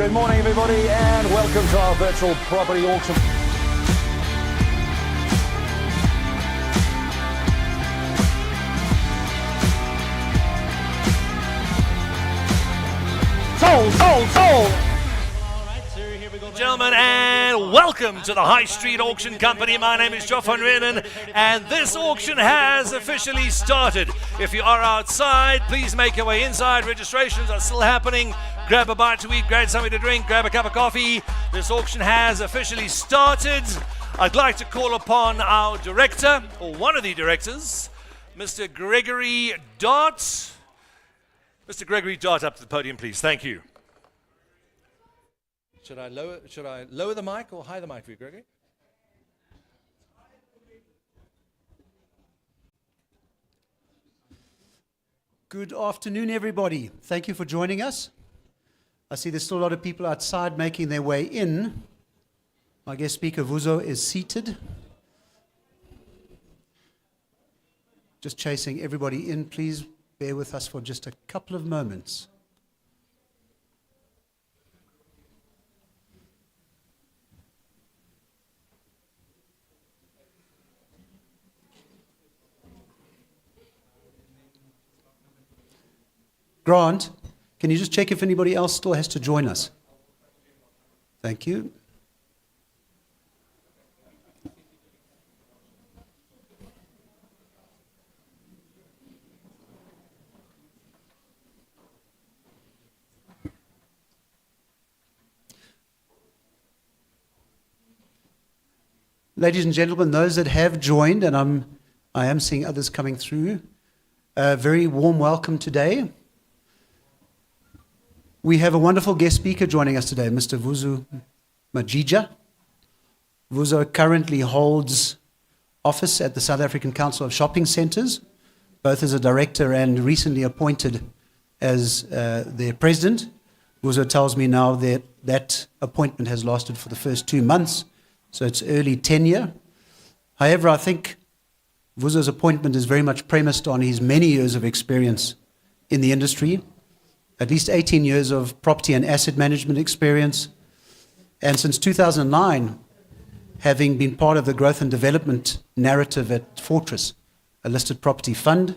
Good morning, everybody, and welcome to our virtual property auction. Sold! Gentlemen, and welcome to the High Street Auction Company. My name is Joff van Renen, and this auction has officially started. If you are outside, please make your way inside. Registrations are still happening. Grab a bite to eat, grab something to drink, grab a cup of coffee. This auction has officially started. I'd like to call upon our director, or one of the directors, Mr. Gregory Dart. Mr. Gregory Dart, up to the podium, please. Thank you. Should I lower the mic or high the mic for you, Gregory? Good afternoon, everybody. Thank you for joining us. I see there's still a lot of people outside making their way in. My guest speaker, Vuzo, is seated. Just chasing everybody in. Please bear with us for just a couple of moments. Grant, can you just check if anybody else still has to join us? Thank you. Ladies and gentlemen, those that have joined, and I am seeing others coming through, a very warm welcome today. We have a wonderful guest speaker joining us today, Mr. Vuzo Majija. Vuzo currently holds office at the South African Council of Shopping Centres, both as a director and recently appointed as their president. Vuzo tells me now that that appointment has lasted for the first 2 months, so it's early tenure. However, I think Vuzo's appointment is very much premised on his many years of experience in the industry, at least 18 years of property and asset management experience, and since 2009, having been part of the growth and development narrative at Fortress, a listed property fund.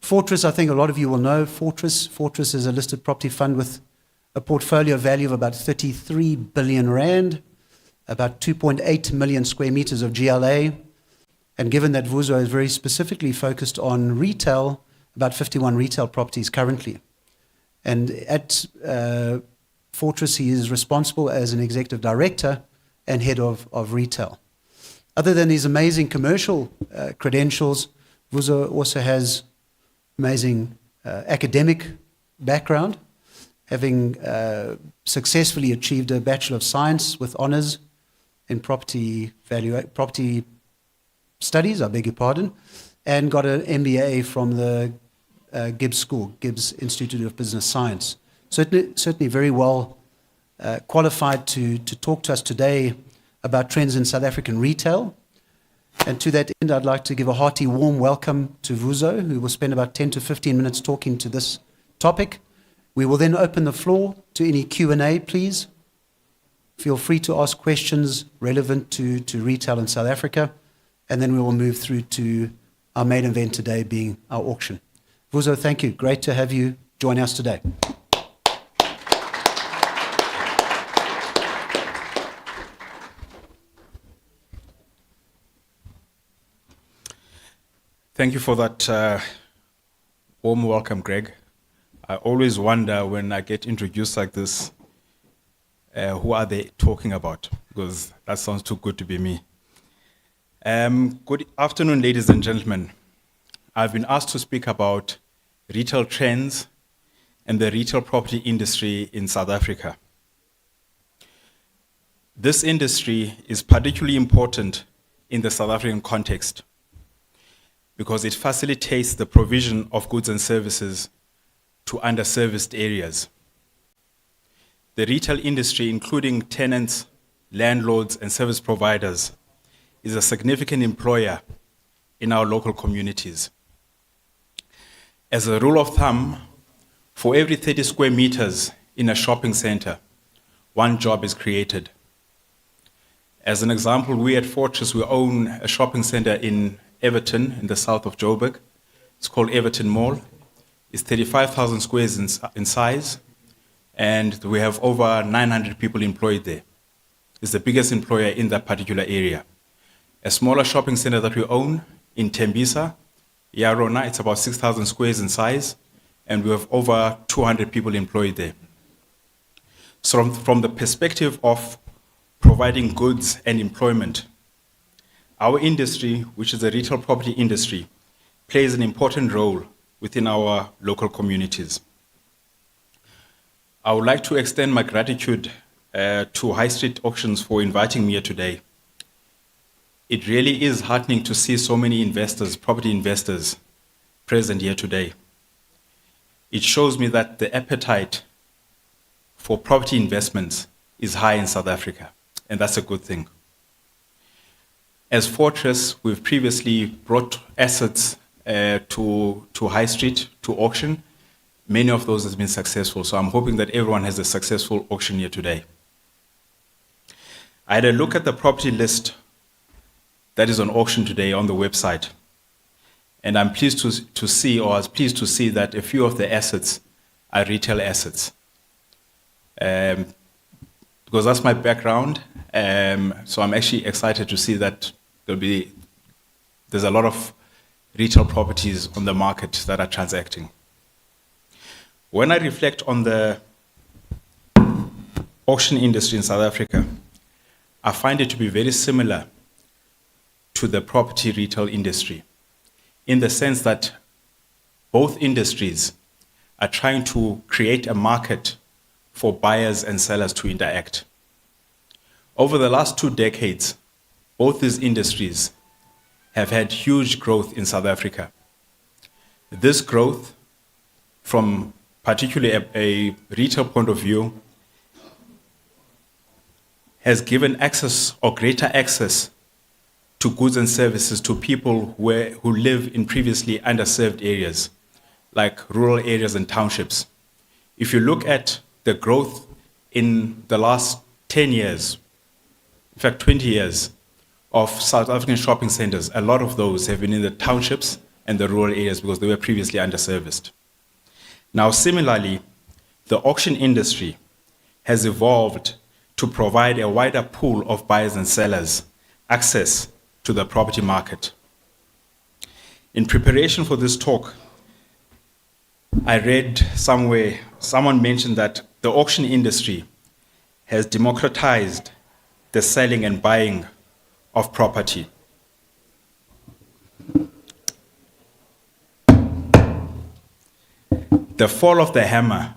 Fortress, I think a lot of you will know, Fortress is a listed property fund with a portfolio value of about 33 billion rand, about 2.8 million square meters of GLA, and given that Vuzo is very specifically focused on retail, about 51 retail properties currently. And at Fortress, he is responsible as an executive director and head of retail. Other than his amazing commercial credentials, Vuzo also has amazing academic background, having successfully achieved a Bachelor of Science with honors in property studies, I beg your pardon, and got an MBA from the Gibbs School, Gibbs Institute of Business Science. Certainly very well qualified to talk to us today about trends in South African retail. And to that end, I'd like to give a hearty, warm welcome to Vuzo, who will spend about 10 to 15 minutes talking to this topic. We will then open the floor to any Q&A, please. Feel free to ask questions relevant to retail in South Africa, and then we will move through to our main event today, being our auction. Vuzo, thank you. Great to have you join us today. Thank you for that warm welcome, Greg. I always wonder when I get introduced like this, who are they talking about? Because that sounds too good to be me. Good afternoon, ladies and gentlemen. I've been asked to speak about retail trends and the retail property industry in South Africa. This industry is particularly important in the South African context because it facilitates the provision of goods and services to underserviced areas. The retail industry, including tenants, landlords, and service providers, is a significant employer in our local communities. As a rule of thumb, for every 30 square meters in a shopping center, one job is created. As an example, we at Fortress, we own a shopping center in Everton, in the south of Joburg. It's called Everton Mall. It's 35,000 squares in size, and we have over 900 people employed there. It's the biggest employer in that particular area. A smaller shopping center that we own in Tembisa, Yarona, it's about 6,000 squares in size, and we have over 200 people employed there. So from the perspective of providing goods and employment, our industry, which is the retail property industry, plays an important role within our local communities. I would like to extend my gratitude to High Street Auctions for inviting me here today. It really is heartening to see so many investors, property investors, present here today. It shows me that the appetite for property investments is high in South Africa, and that's a good thing. As Fortress, we've previously brought assets to High Street, to auction. Many of those have been successful, so I'm hoping that everyone has a successful auction here today. I had a look at the property list that is on auction today on the website, and I'm pleased to see, or I was pleased to see that a few of the assets are retail assets. Because that's my background, so I'm actually excited to see that there's a lot of retail properties on the market that are transacting. When I reflect on the auction industry in South Africa, I find it to be very similar to the property retail industry, in the sense that both industries are trying to create a market for buyers and sellers to interact. Over the last 2 decades, both these industries have had huge growth in South Africa. This growth, from particularly a retail point of view, has given access or greater access to goods and services to people who live in previously underserved areas, like rural areas and townships. If you look at the growth in the last 10 years, in fact 20 years, of South African shopping centers, a lot of those have been in the townships and the rural areas because they were previously underserviced. Now, similarly, the auction industry has evolved to provide a wider pool of buyers and sellers access to the property market. In preparation for this talk, I read somewhere, someone mentioned that the auction industry has democratized the selling and buying of property. The fall of the hammer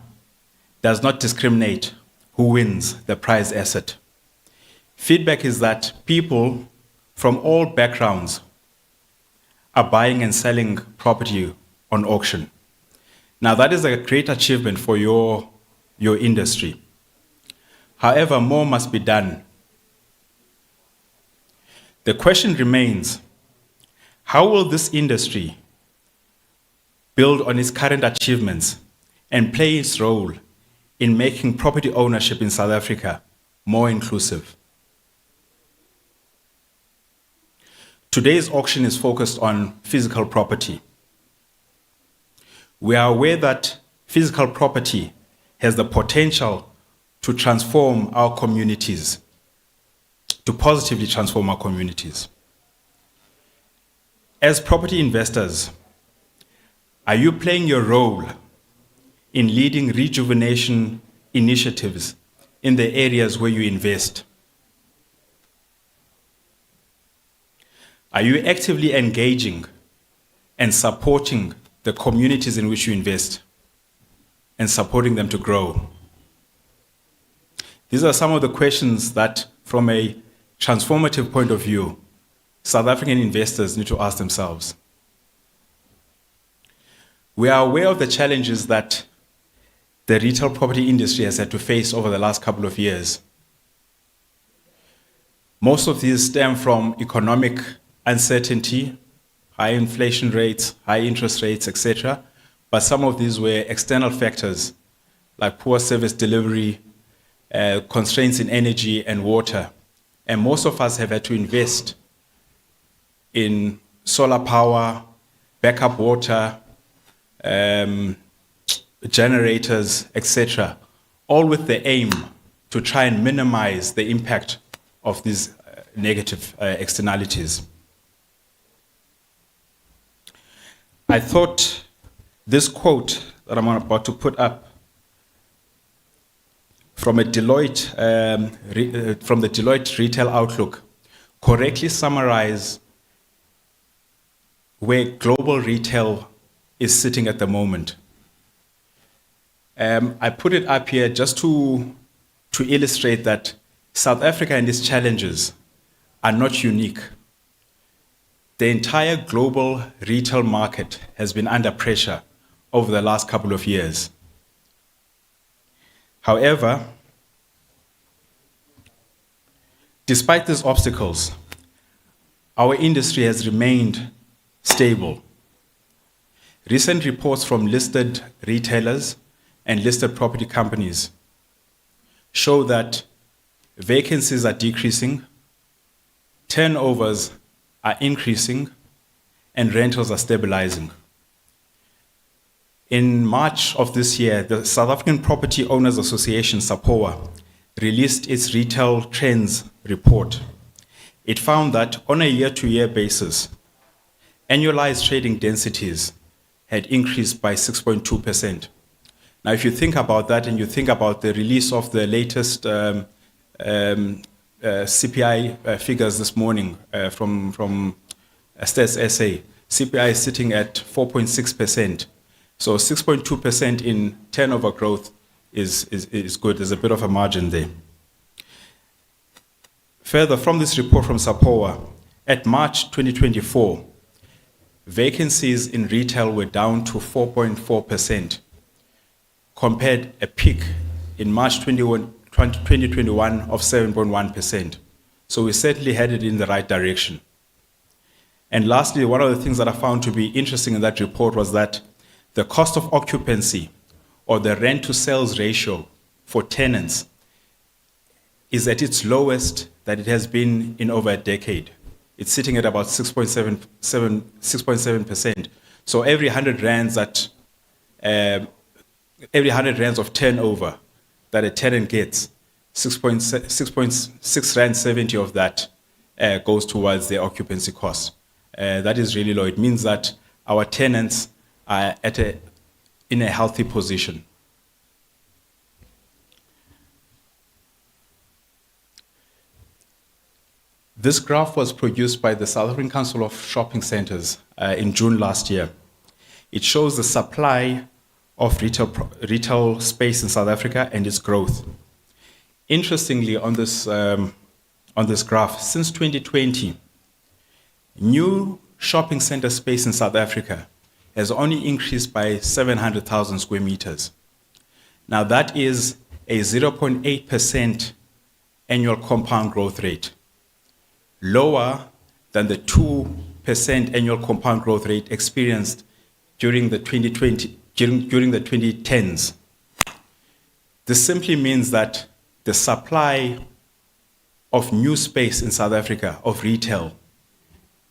does not discriminate who wins the prize asset. Feedback is that people from all backgrounds are buying and selling property on auction. Now, that is a great achievement for your industry. However, more must be done. The question remains, how will this industry build on its current achievements and play its role in making property ownership in South Africa more inclusive? Today's auction is focused on physical property. We are aware that physical property has the potential to transform our communities, to positively transform our communities. As property investors, are you playing your role in leading rejuvenation initiatives in the areas where you invest? Are you actively engaging and supporting the communities in which you invest and supporting them to grow? These are some of the questions that, from a transformative point of view, South African investors need to ask themselves. We are aware of the challenges that the retail property industry has had to face over the last couple of years. Most of these stem from economic uncertainty, high inflation rates, high interest rates, etc. But some of these were external factors like poor service delivery, constraints in energy and water. And most of us have had to invest in solar power, backup water, generators, etc., all with the aim to try and minimize the impact of these negative externalities. I thought this quote that I'm about to put up from a Deloitte, from the Deloitte Retail Outlook, correctly summarize where global retail is sitting at the moment. I put it up here just to illustrate that South Africa and its challenges are not unique. The entire global retail market has been under pressure over the last couple of years. However, despite these obstacles, our industry has remained stable. Recent reports from listed retailers and listed property companies show that vacancies are decreasing, turnovers are increasing, and rentals are stabilizing. In March of this year, the South African Property Owners Association, SAPOA, released its Retail Trends report. It found that on a year-to-year basis, annualized trading densities had increased by 6.2%. Now, if you think about that and you think about the release of the latest CPI figures this morning from Stats SA, CPI is sitting at 4.6%. So 6.2% in turnover growth is good. There's a bit of a margin there. Further, from this report from SAPOA, at March 2024, vacancies in retail were down to 4.4%, compared a peak in March 2021 of 7.1%. So we certainly headed in the right direction. And lastly, one of the things that I found to be interesting in that report was that the cost of occupancy, or the rent to sales ratio for tenants, is at its lowest that it has been in over a decade. It's sitting at about 6.7%. So every 100 rands of turnover that a tenant gets, 6.6 rand 70 of that goes towards their occupancy cost. That is really low. It means that our tenants are in a healthy position. This graph was produced by the South African Council of Shopping Centres in June last year. It shows the supply of retail space in South Africa and its growth. Interestingly, on this graph, since 2020, new shopping center space in South Africa has only increased by 700,000 square meters. Now that is a 0.8% annual compound growth rate, lower than the 2% annual compound growth rate experienced during the 2010s. This simply means that the supply of new space in South Africa, of retail,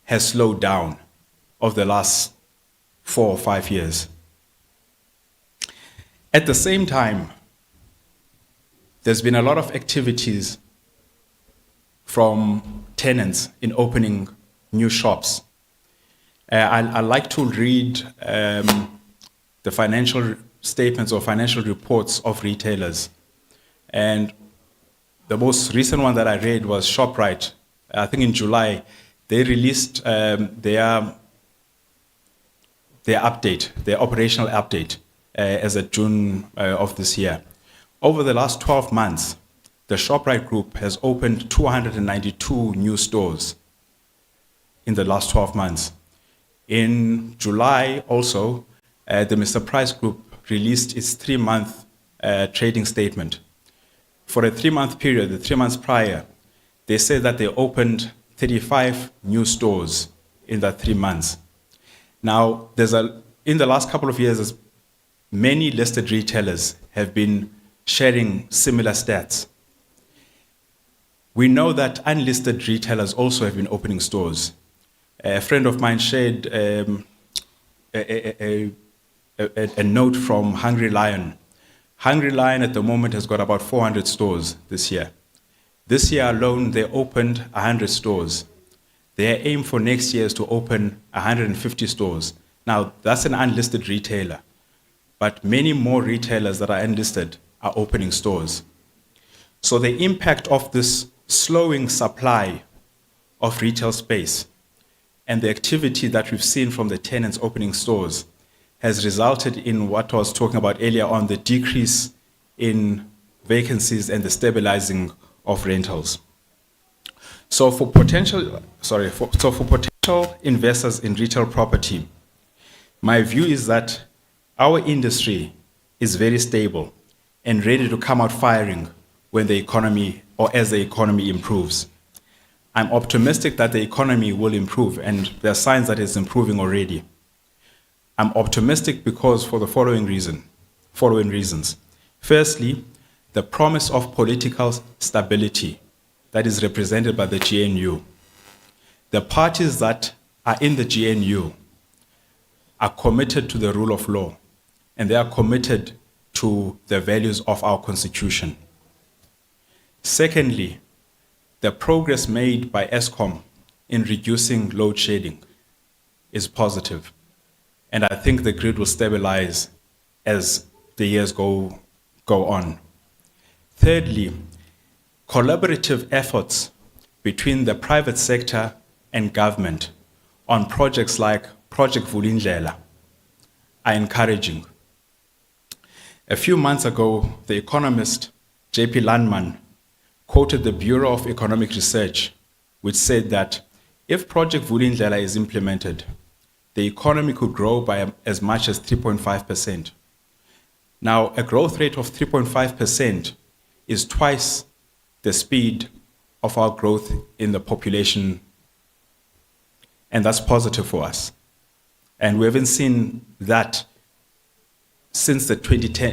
has slowed down over the last 4 or 5 years. At the same time, there's been a lot of activities from tenants in opening new shops. I like to read the financial statements or financial reports of retailers. And the most recent one that I read was ShopRite. I think in July, they released their operational update as of June of this year. Over the last 12 months, the ShopRite Group has opened 292 new stores in the last 12 months. In July also, the Mr. Price Group released its 3-month trading statement. For a 3-month period, the 3 months prior, they said that they opened 35 new stores in that 3 months. Now, in the last couple of years, there's many listed retailers have been sharing similar stats. We know that unlisted retailers also have been opening stores. A friend of mine shared a note from Hungry Lion. Hungry Lion at the moment has got about 400 stores this year. This year alone, they opened 100 stores. Their aim for next year is to open 150 stores. Now, that's an unlisted retailer, but many more retailers that are unlisted are opening stores. So the impact of this slowing supply of retail space and the activity that we've seen from the tenants opening stores has resulted in what I was talking about earlier on, the decrease in vacancies and the stabilizing of rentals. So for potential investors in retail property, my view is that our industry is very stable and ready to come out firing when the economy or as the economy improves. I'm optimistic that the economy will improve, and there are signs that it's improving already. I'm optimistic because for the following reasons. Firstly, the promise of political stability that is represented by the GNU. The parties that are in the GNU are committed to the rule of law, and they are committed to the values of our Constitution. Secondly, the progress made by Eskom in reducing load shedding is positive, and I think the grid will stabilize as the years go on. Thirdly, collaborative efforts between the private sector and government on projects like Project Vulindlela are encouraging. A few months ago, the economist J.P. Landman quoted the Bureau of Economic Research, which said that if Project Vulindlela is implemented, the economy could grow by as much as 3.5%. Now, a growth rate of 3.5% is twice the speed of our growth in the population, and that's positive for us. And we haven't seen that since the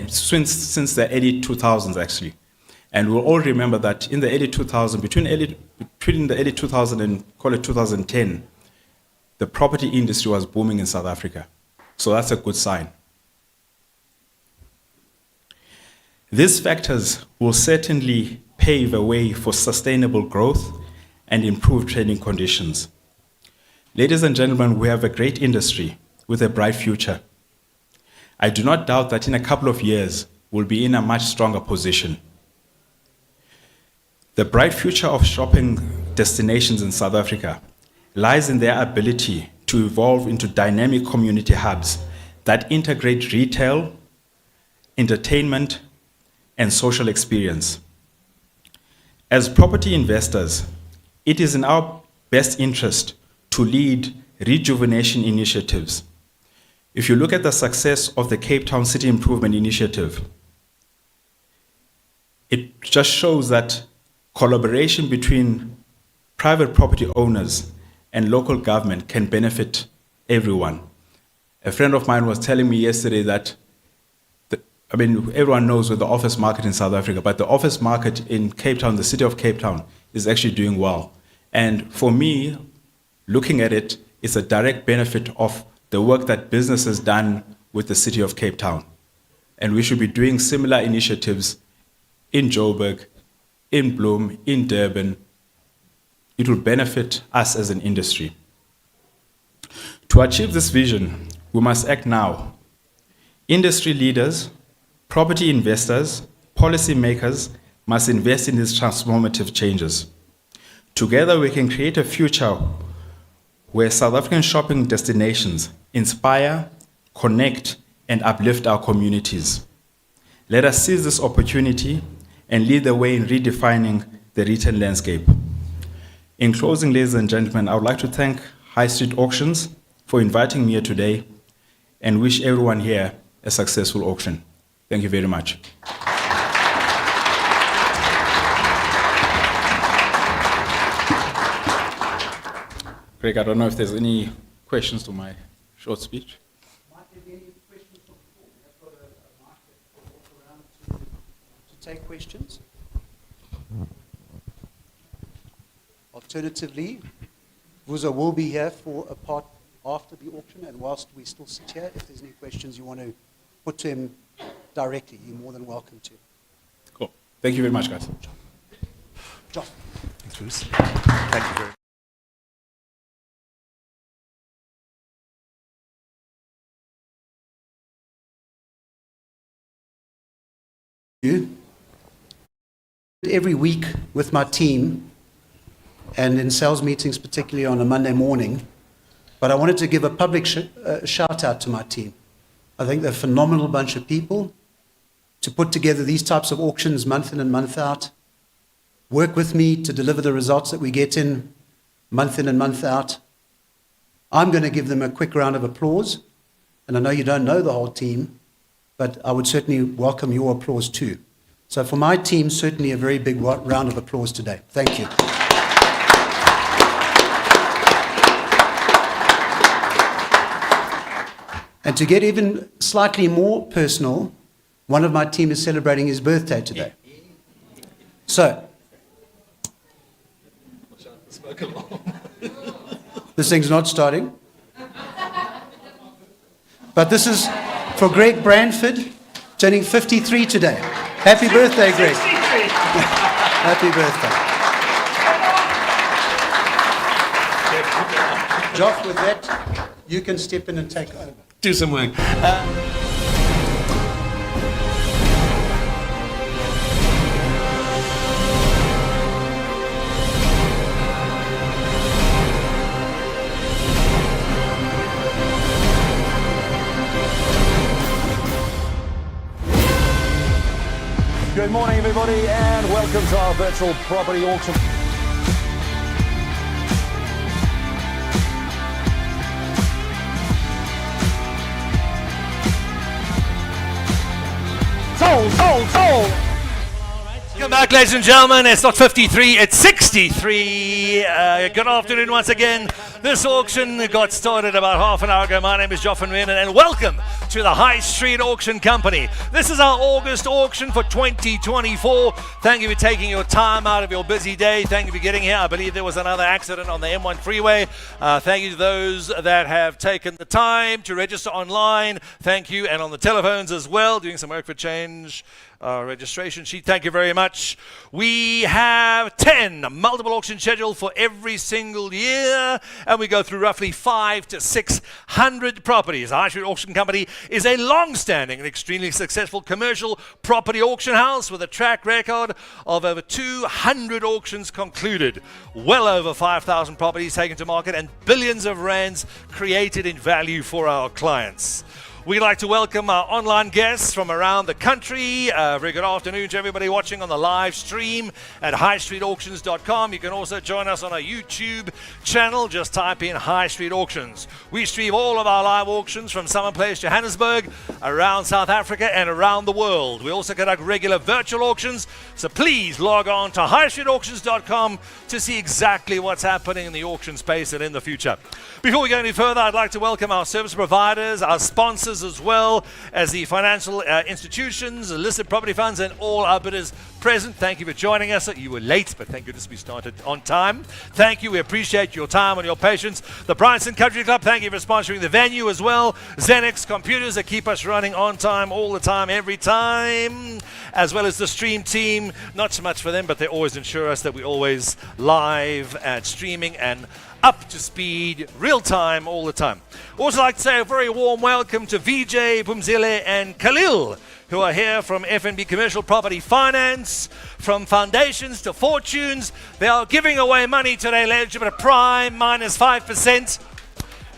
since the early 2000s, actually. And we'll all remember that in the early 2000s, between the early 2000 and call it 2010, the property industry was booming in South Africa. So that's a good sign. These factors will certainly pave a way for sustainable growth and improved trading conditions. Ladies and gentlemen, we have a great industry with a bright future. I do not doubt that in a couple of years, we'll be in a much stronger position. The bright future of shopping destinations in South Africa lies in their ability to evolve into dynamic community hubs that integrate retail, entertainment, and social experience. As property investors, it is in our best interest to lead rejuvenation initiatives. If you look at the success of the Cape Town City Improvement Initiative, it just shows that collaboration between private property owners and local government can benefit everyone. A friend of mine was telling me yesterday that everyone knows with the office market in South Africa, but the office market in Cape Town, the city of Cape Town, is actually doing well. And for me, looking at it, it's a direct benefit of the work that business has done with the city of Cape Town. And we should be doing similar initiatives in Joburg, in Bloem, in Durban. It will benefit us as an industry. To achieve this vision, we must act now. Industry leaders, property investors, policymakers must invest in these transformative changes. Together, we can create a future where South African shopping destinations inspire, connect, and uplift our communities. Let us seize this opportunity and lead the way in redefining the retail landscape. In closing, ladies and gentlemen, I would like to thank High Street Auctions for inviting me here today and wish everyone here a successful auction. Thank you very much. Greg, I don't know if there's any questions to my short speech. Might there be any questions from the floor? We have got take questions. Alternatively, Vuzo will be here for a part after the auction, and whilst we still sit here, if there's any questions you want to put to him directly, you're more than welcome to. Cool. Thank you very much, guys. John. Thanks, Bruce. Thank you very much. You. Every week with my team, and in sales meetings, particularly on a Monday morning, but I wanted to give a public shout out to my team. I think they're a phenomenal bunch of people to put together these types of auctions month in and month out, work with me to deliver the results that we get in and month out. I'm going to give them a quick round of applause, and I know you don't know the whole team, but I would certainly welcome your applause too. So for my team, certainly a very big round of applause today. Thank you. And to get even slightly more personal, one of my team is celebrating his birthday today. So, this thing's not starting. But this is for Greg Branford, turning 53 today. Happy birthday, Greg. Happy birthday. Joff, with that, you can step in and take over. Do some work. Good morning, everybody, and welcome to our virtual property auction. Sold. Welcome back, ladies and gentlemen. It's not 53, it's 63. Good afternoon once again. This auction got started about half an hour ago. My name is Joffin Riemann, and welcome to the High Street Auction Company. This is our August auction for 2024. Thank you for taking your time out of your busy day. Thank you for getting here. I believe there was another accident on the M1 freeway. Thank you to those that have taken the time to register online. Thank you, and on the telephones as well, doing some work for change. Registration sheet. Thank you very much. We have 10 multiple auctions scheduled for every single year, and we go through roughly 500 to 600 properties. The High Street Auction Company is a long-standing and extremely successful commercial property auction house with a track record of over 200 auctions concluded, well over 5,000 properties taken to market, and billions of rands created in value for our clients. We'd like to welcome our online guests from around the country. Very good afternoon to everybody watching on the live stream at highstreetauctions.com. You can also join us on our YouTube channel. Just type in High Street Auctions. We stream all of our live auctions from Summer Place, Johannesburg, around South Africa, and around the world. We also conduct regular virtual auctions, so please log on to highstreetauctions.com to see exactly what's happening in the auction space and in the future. Before we go any further, I'd like to welcome our service providers, our sponsors, as well as the financial institutions, the listed property funds, and all our bidders present. Thank you for joining us. You were late, but thank goodness we started on time. Thank you. We appreciate your time and your patience. The Bryanston Country Club, thank you for sponsoring the venue as well. Xenix Computers that keep us running on time, all the time, every time. As well as the stream team. Not so much for them, but they always ensure us that we're always live and streaming and up to speed, real time, all the time. Also like to say a very warm welcome to Vijay, Pumzile, and Khalil, who are here from FNB Commercial Property Finance. From foundations to fortunes, they are giving away money today, ladies and gentlemen, prime minus 5%.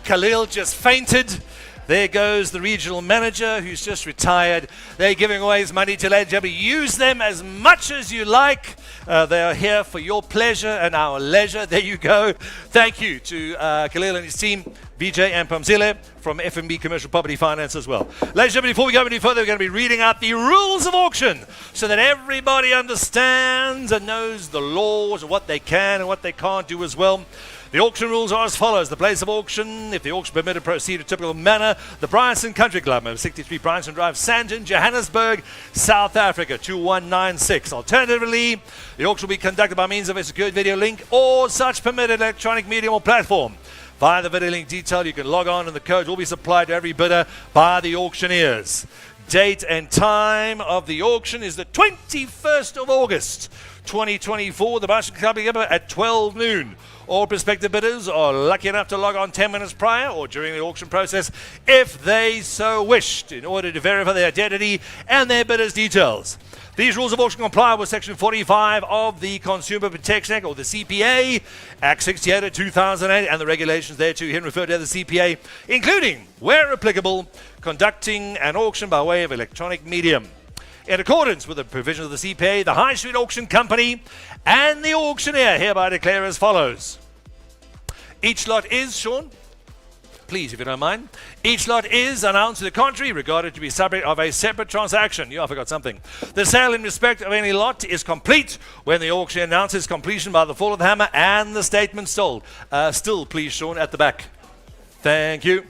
Khalil just fainted. There goes the regional manager who's just retired. They're giving away his money to ladies and gentlemen. Use them as much as you like. They are here for your pleasure and our leisure. There you go. Thank you to Khalil and his team, Vijay and Pamzile from FNB Commercial Property Finance as well. Ladies and gentlemen, before we go any further, we're going to be reading out the rules of auction so that everybody understands and knows the laws of what they can and what they can't do as well. The auction rules are as follows. The place of auction, if the auction permitted, proceed in a typical manner. The Bryanston Country Club, number 63 Bryanston Drive, Sandton, Johannesburg, South Africa, 2196. Alternatively, the auction will be conducted by means of a secured video link or such permitted electronic medium or platform. Via the video link detail, you can log on and the code will be supplied to every bidder by the auctioneers. Date and time of the auction is the 21st of August, 2024. The Bryanston Club at 12 noon. All prospective bidders are lucky enough to log on 10 minutes prior or during the auction process if they so wished in order to verify their identity and their bidder's details. These rules of auction comply with Section 45 of the Consumer Protection Act, or the CPA, Act 68 of 2008, and the regulations thereto herein referred to as the CPA, including, where applicable, conducting an auction by way of electronic medium. In accordance with the provisions of the CPA, the High Street Auction Company and the auctioneer hereby declare as follows. Each lot is, Sean, please, if you don't mind, each lot is announced to the contrary, regarded to be subject of a separate transaction. I forgot something. The sale in respect of any lot is complete when the auction announces completion by the fall of the hammer and the statement sold. Still, please, Sean, at the back. Thank you.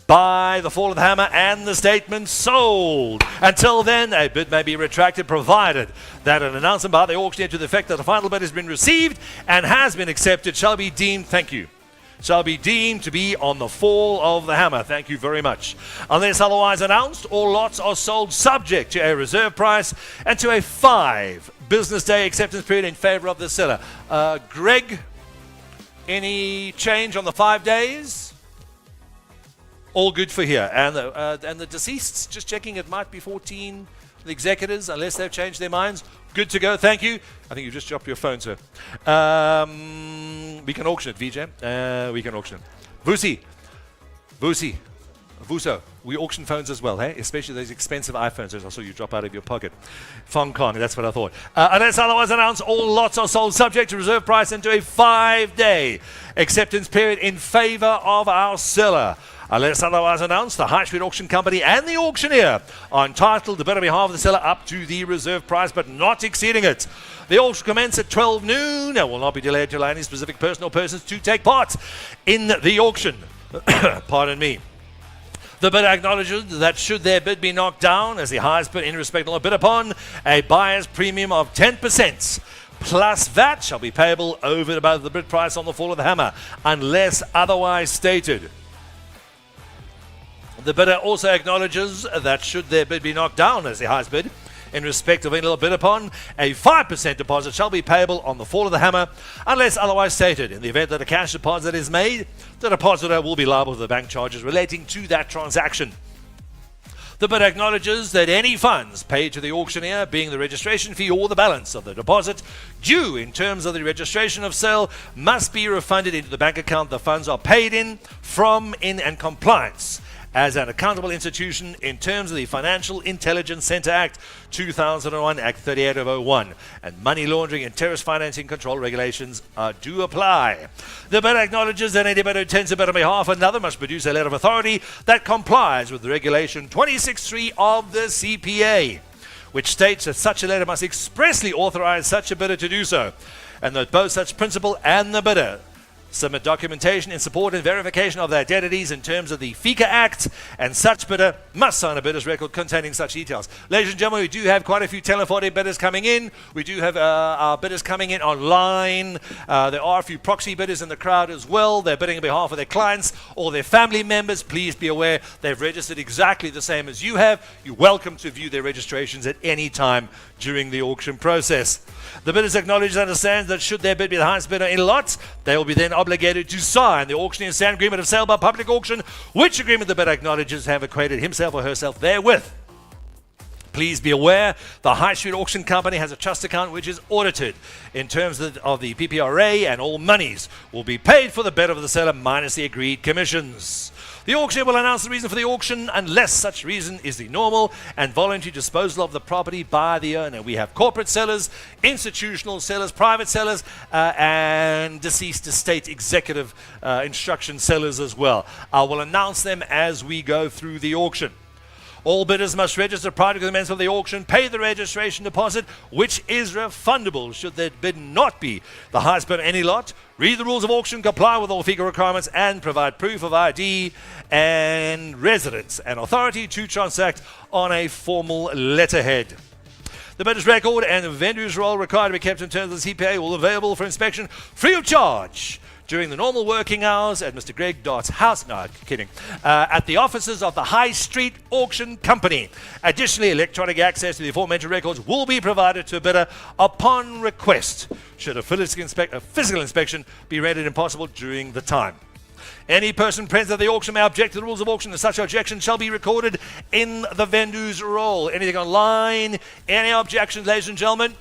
By the fall of the hammer and the statement sold. Until then, a bid may be retracted provided that an announcement by the auctioneer to the effect that the final bid has been received and has been accepted shall be deemed, thank you, shall be deemed to be on the fall of the hammer. Thank you very much. Unless otherwise announced, all lots are sold subject to a reserve price and to a 5 business day acceptance period in favor of the seller. Greg, any change on the 5 days? All good for here. And the deceased, just checking, it might be 14 the executors, unless they've changed their minds. Good to go, thank you. I think you just dropped your phone, sir. We can auction it, VJ. We can auction it. Vuso, we auction phones as well, hey? Especially those expensive iPhones, as I saw you drop out of your pocket. Fong Kong, that's what I thought. Unless otherwise announced, all lots are sold subject to reserve price and to a 5-day acceptance period in favor of our seller. Unless otherwise announced, the High Street Auction Company and the auctioneer are entitled to bid on behalf of the seller up to the reserve price, but not exceeding it. The auction commences at 12 noon and will not be delayed to allow any specific person or persons to take part in the auction. Pardon me. The bidder acknowledges that should their bid be knocked down as the highest bid in respect of a bid upon, a buyer's premium of 10% plus VAT shall be payable over and above the bid price on the fall of the hammer, unless otherwise stated. The bidder also acknowledges that should their bid be knocked down as the highest bid in respect of any little bid upon, a 5% deposit shall be payable on the fall of the hammer unless otherwise stated. In the event that a cash deposit is made, the depositor will be liable for the bank charges relating to that transaction. The bidder acknowledges that any funds paid to the auctioneer, being the registration fee or the balance of the deposit due in terms of the registration of sale, must be refunded into the bank account the funds are paid in, from, in and compliance as an accountable institution in terms of the Financial Intelligence Center Act 2001, Act 38 of 01, and money laundering and terrorist financing control regulations do apply. The bidder acknowledges that any bidder who intends to bid on behalf of another must produce a letter of authority that complies with the regulation 26.3 of the CPA, which states that such a letter must expressly authorize such a bidder to do so, and that both such principal and the bidder submit documentation in support and verification of their identities in terms of the FICA Act, and such bidder must sign a bidder's record containing such details. Ladies and gentlemen, we do have quite a few Tele40 bidders coming in. We do have our bidders coming in online. There are a few proxy bidders in the crowd as well. They're bidding on behalf of their clients or their family members. Please be aware they've registered exactly the same as you have. You're welcome to view their registrations at any time during the auction process. The bidders acknowledge and understand that should their bid be the highest bidder in lots, they will be then obligated to sign the auctioneer stand agreement of sale by public auction, which agreement the bidder acknowledges have equated himself or herself therewith. Please be aware the High Street Auction Company has a trust account which is audited in terms of the PPRA, and all monies will be paid for the bid of the seller minus the agreed commissions. The auctioneer will announce the reason for the auction unless such reason is the normal and voluntary disposal of the property by the owner. We have corporate sellers, institutional sellers, private sellers, and deceased estate executive instruction sellers as well. I will announce them as we go through the auction. All bidders must register prior to the commencement of the auction, pay the registration deposit, which is refundable should their bid not be the highest bid on any lot. Read the rules of auction, comply with all FICA requirements, and provide proof of ID and residence and authority to transact on a formal letterhead. The bidder's record and the vendor's roll required to be kept in terms of the CPA will be available for inspection free of charge during the normal working hours at Mr. Greg Dott's house. No, kidding. At the offices of the High Street Auction Company. Additionally, electronic access to the aforementioned records will be provided to a bidder upon request, should a physical inspection be rendered impossible during the time. Any person present at the auction may object to the rules of auction, and such objection shall be recorded in the vendor's roll. Anything online? Any objections, ladies and gentlemen?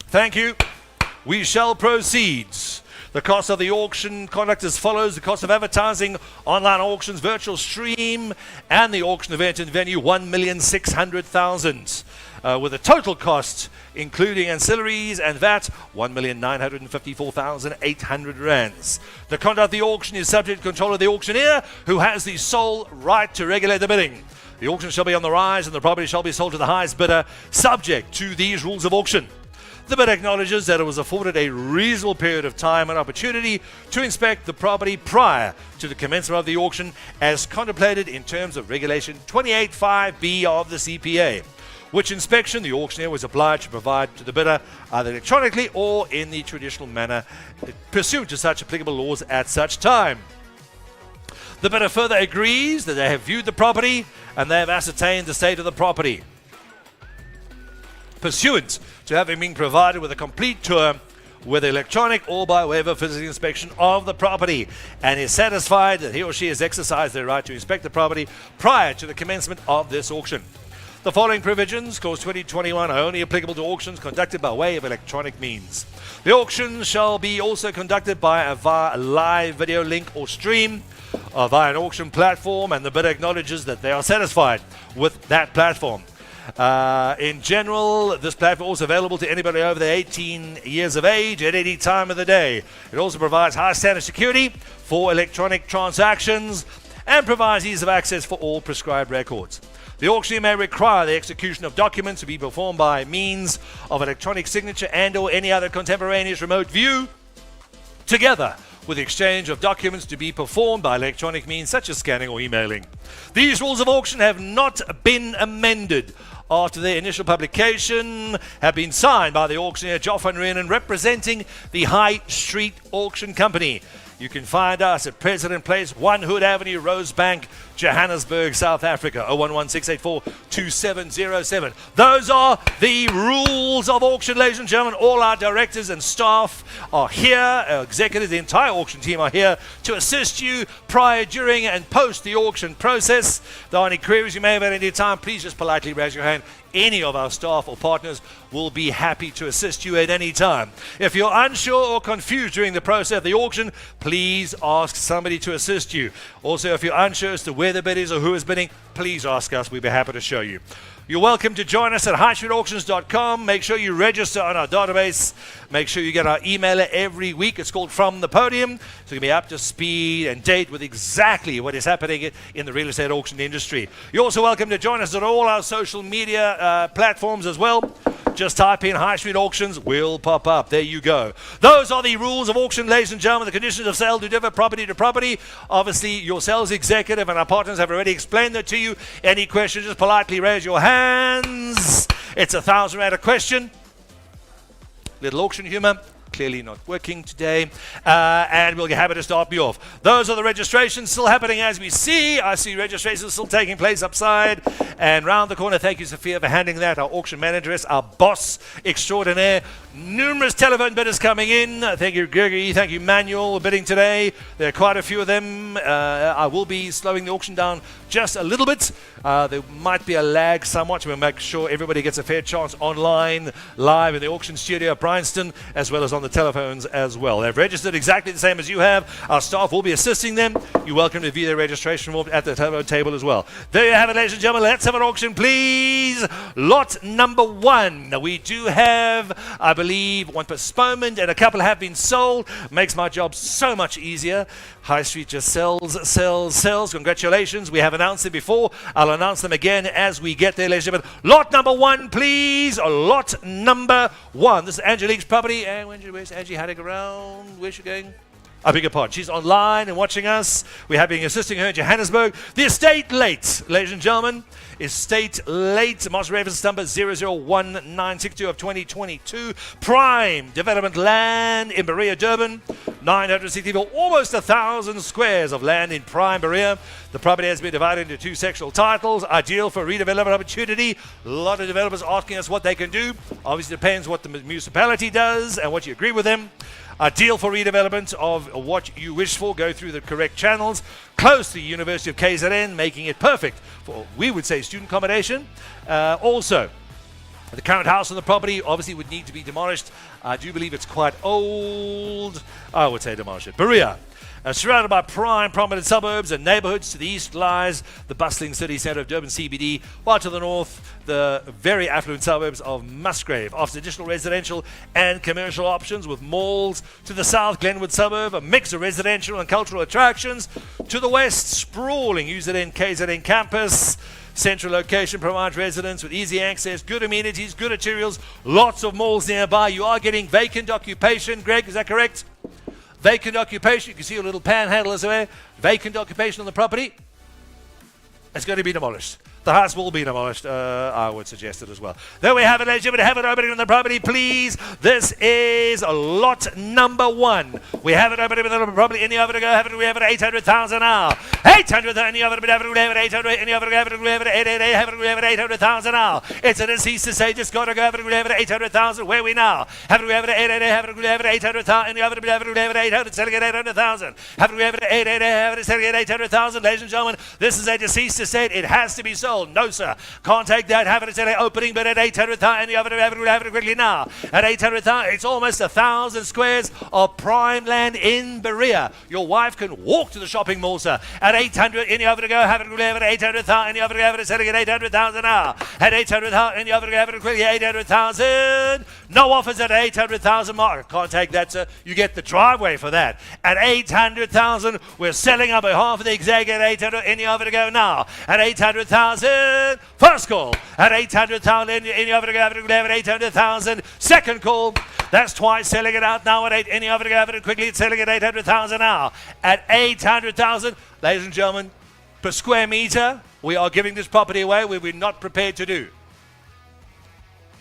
Thank you. We shall proceed. The cost of the auction conduct as follows: the cost of advertising, online auctions, virtual stream, and the auction event and venue, 1,600,000. With a total cost, including ancillaries and VAT, 1,954,800 rands. The conduct of the auction is subject to control of the auctioneer, who has the sole right to regulate the bidding. The auction shall be on the rise, and the property shall be sold to the highest bidder, subject to these rules of auction. The bidder acknowledges that it was afforded a reasonable period of time and opportunity to inspect the property prior to the commencement of the auction, as contemplated in terms of Regulation 28.5b of the CPA, which inspection the auctioneer was obliged to provide to the bidder either electronically or in the traditional manner pursuant to such applicable laws at such time. The bidder further agrees that they have viewed the property and they have ascertained the state of the property, pursuant to having been provided with a complete tour, whether electronic or by way of a physical inspection of the property, and is satisfied that he or she has exercised their right to inspect the property prior to the commencement of this auction. The following provisions, Clause 2021, are only applicable to auctions conducted by way of electronic means. The auction shall be also conducted via a live video link or stream via an auction platform, and the bidder acknowledges that they are satisfied with that platform. In general, this platform is also available to anybody over the 18 years of age at any time of the day. It also provides high standard security for electronic transactions and provides ease of access for all prescribed records. The auctioneer may require the execution of documents to be performed by means of electronic signature and or any other contemporaneous remote view, together with the exchange of documents to be performed by electronic means such as scanning or emailing. These rules of auction have not been amended after their initial publication, have been signed by the auctioneer Joff van Renen, representing the High Street Auction Company. You can find us at President Place, 1 Hood Avenue, Rosebank, Johannesburg, South Africa, 011-684-2707. Those are the rules of auction, ladies and gentlemen. All our directors and staff are here, our executives, the entire auction team are here to assist you prior, during, and post the auction process. If there are any queries you may have at any time, please just politely raise your hand. Any of our staff or partners will be happy to assist you at any time. If you're unsure or confused during the process of the auction, please ask somebody to assist you. Also, if you're unsure as to where the bid is or who is bidding, please ask us. We'll be happy to show you. You're welcome to join us at highstreetauctions.com. Make sure you register on our database. Make sure you get our emailer every week. It's called From the Podium. So you can be up to speed and date with exactly what is happening in the real estate auction industry. You're also welcome to join us on all our social media platforms as well. Just type in High Street Auctions, will pop up. There you go. Those are the rules of auction, ladies and gentlemen. The conditions of sale do differ property to property. Obviously, your sales executive and our partners have already explained that to you. Any questions, just politely raise your hands. It's 1,000 rand a question. Little auction humor. Clearly not working today, and we'll be happy to start me off. Those are the registrations still happening as we see. I see registrations still taking place upside and round the corner. Thank you, Sophia, for handling that. Our auction manageress, our boss extraordinaire. Numerous telephone bidders coming in. Thank you, Gregory. Thank you, Manuel, bidding today. There are quite a few of them. I will be slowing the auction down just a little bit. There might be a lag somewhat. We'll make sure everybody gets a fair chance online, live in the auction studio at Bryanston, as well as on the telephones as well. They've registered exactly the same as you have. Our staff will be assisting them. You're welcome to view their registration form at the telephone table as well. There you have it, ladies and gentlemen. Let's have an auction, please. Lot number 1. We do have, I believe, one postponement and a couple have been sold. Makes my job so much easier. High Street just sells. Congratulations. We have another announced them before. I'll announce them again as we get there, ladies and gentlemen. Lot number 1, please. Lot number 1. This is Angelique's property. And where's Angie heading around? Where's she going? I beg your pardon. She's online and watching us. We have been assisting her in Johannesburg. The estate late, ladies and gentlemen. Estate late. Master reference number 001962 of 2022. Prime development land in Berea, Durban. 964, almost 1,000 squares of land in prime Berea. The property has been divided into 2 sectional titles, ideal for redevelopment opportunity. A lot of developers asking us what they can do. Obviously depends what the municipality does and what you agree with them. Ideal for redevelopment of what you wish for. Go through the correct channels. Close to the University of KZN, making it perfect for, we would say, student accommodation. Also, the current house on the property obviously would need to be demolished. I do believe it's quite old. I would say demolish it. Berea. Surrounded by prime prominent suburbs and neighborhoods. To the east lies the bustling city centre of Durban CBD, while to the north, the very affluent suburbs of Musgrave offers additional residential and commercial options with malls. To the south, Glenwood suburb, a mix of residential and cultural attractions. To the west, sprawling UZN KZN campus. Central location provides residents with easy access, good amenities, good materials, lots of malls nearby. You are getting vacant occupation. Greg, is that correct? Vacant occupation. You can see a little panhandle there. Vacant occupation on the property. It's going to be demolished. The house will be demolished. I would suggest it as well. There we have it, ladies and gentlemen. Have it opening on the property, please. This is lot number 1. We have it opening on the property. Any other to go? Have it? We have it at 800,000 now. 800. Any other? We have it. We have it 800. Any other? We have it. We have it 888. Have it? We have it 800,000 now. It's a deceased to say. Just got to go. Have it. We have it 800,000. Where are we now? Have it? We have it 888. Have it? We have it 800,000. Any other? We have it. We have it 800. Selling at 800,000. Have it? We have it 888. Have it? Selling at 800,000. Ladies and gentlemen, this is a deceased estate. It has to be sold. No, sir. Can't take that. Have it. It's an opening, but at 800,000. Any other? Have it quickly now. At 800,000. It's almost 1,000 squares of prime land in Berea. Your wife can walk to the shopping mall, sir. At 800. Any other to go? Have it. We have it 800,000. Any other? Have it. Selling at 800,000 now. At 800,000. Any other? Have it quickly 800,000. No offers at 800,000 mark. Can't take that, sir. You get the driveway for that. At 800,000, we're selling on behalf of the exec at 800. Any other to go now? At 800,000. First call at 800,000. Any other to go? Have it at 800,000. Second call. That's twice. Selling it out now at 8. Any other to go? Have it quickly. It's selling at 800,000 now. At 800,000, ladies and gentlemen, per square meter, we are giving this property away. We're not prepared to do.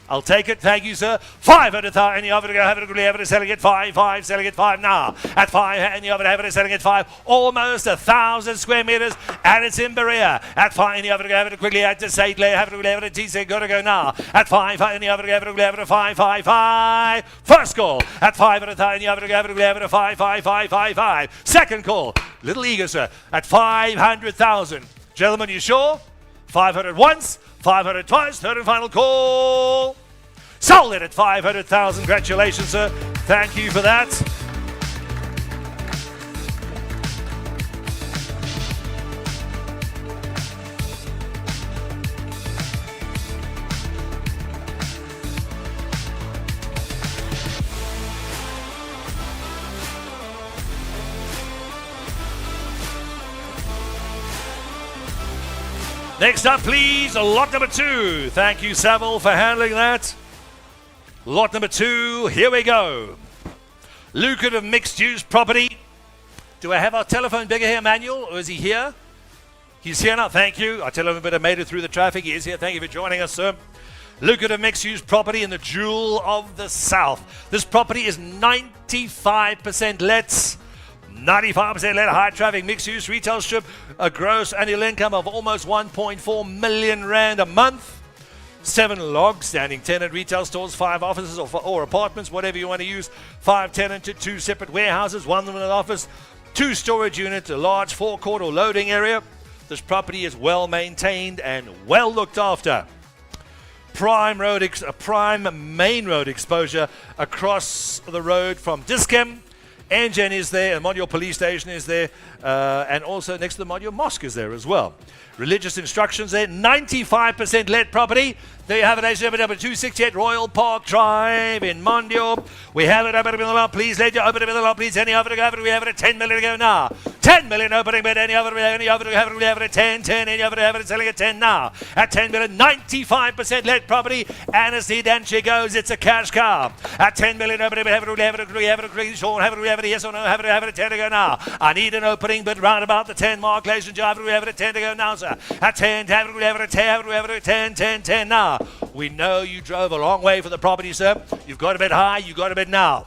I'll take it. Thank you, sir. 500,000. Any other to go? Have it. Selling it 5. Selling it 5 now. At 5. Any other? Have it. Selling it 5. Almost 1,000 square meters, and it's in Berea. At 5. Any other to go? Have it quickly. At the state. Have it. TC. Got to go now. At 5. Any other? Have it. 5. First call at 500,000. Any other to go? Have it. 5. Second call. Little eager, sir. At 500,000. Gentlemen, you sure? 500 once. 500 twice, third and final call. Sold it at 500,000. Congratulations, sir. Thank you for that. Next up, please, lot number 2. Thank you, Saville, for handling that. Lot number 2, here we go. Lucrative mixed-use property. Do I have our telephone bigger here, Manuel, or is he here? He's here now, thank you. I tell him a bit, I made it through the traffic. He is here, thank you for joining us, sir. Lucrative mixed-use property in the jewel of the South. This property is 95% let. 95% let, high traffic, mixed use, retail strip, a gross annual income of almost 1.4 million rand a month. 7 long-standing tenant retail stores, 5 offices or apartments, whatever you want to use. 5 tenanted, 2 separate warehouses, 1 in an office, 2 storage units, a large forecourt or loading area. This property is well maintained and well looked after. Prime main road exposure across the road from Dischem. Engen is there, and Module Police Station is there, and also next to the Module Mosque is there as well. Religious instructions there, 95% let property. There you have it, number 268 Royal Park Drive in Mondial. We have it, open it in the lot, please, lady, open it in the lot, please. Any other to go, we have it at 10 million to go now. 10 million opening bid. Any other, have it at 10, 10, any other, have it selling at 10 now. At 10 million, 95% let property. Annecy, then she goes. It's a cash cow. At 10 million opening bid, have it, Sean, have it, yes or no, have it at 10 to go now. I need an opening bid round about the 10 mark, ladies and gentlemen. Have it at 10 to go now, sir. At 10, have it at 10, 10, 10 now. We know you drove a long way for the property, sir. You've got a bid high, you've got a bid now.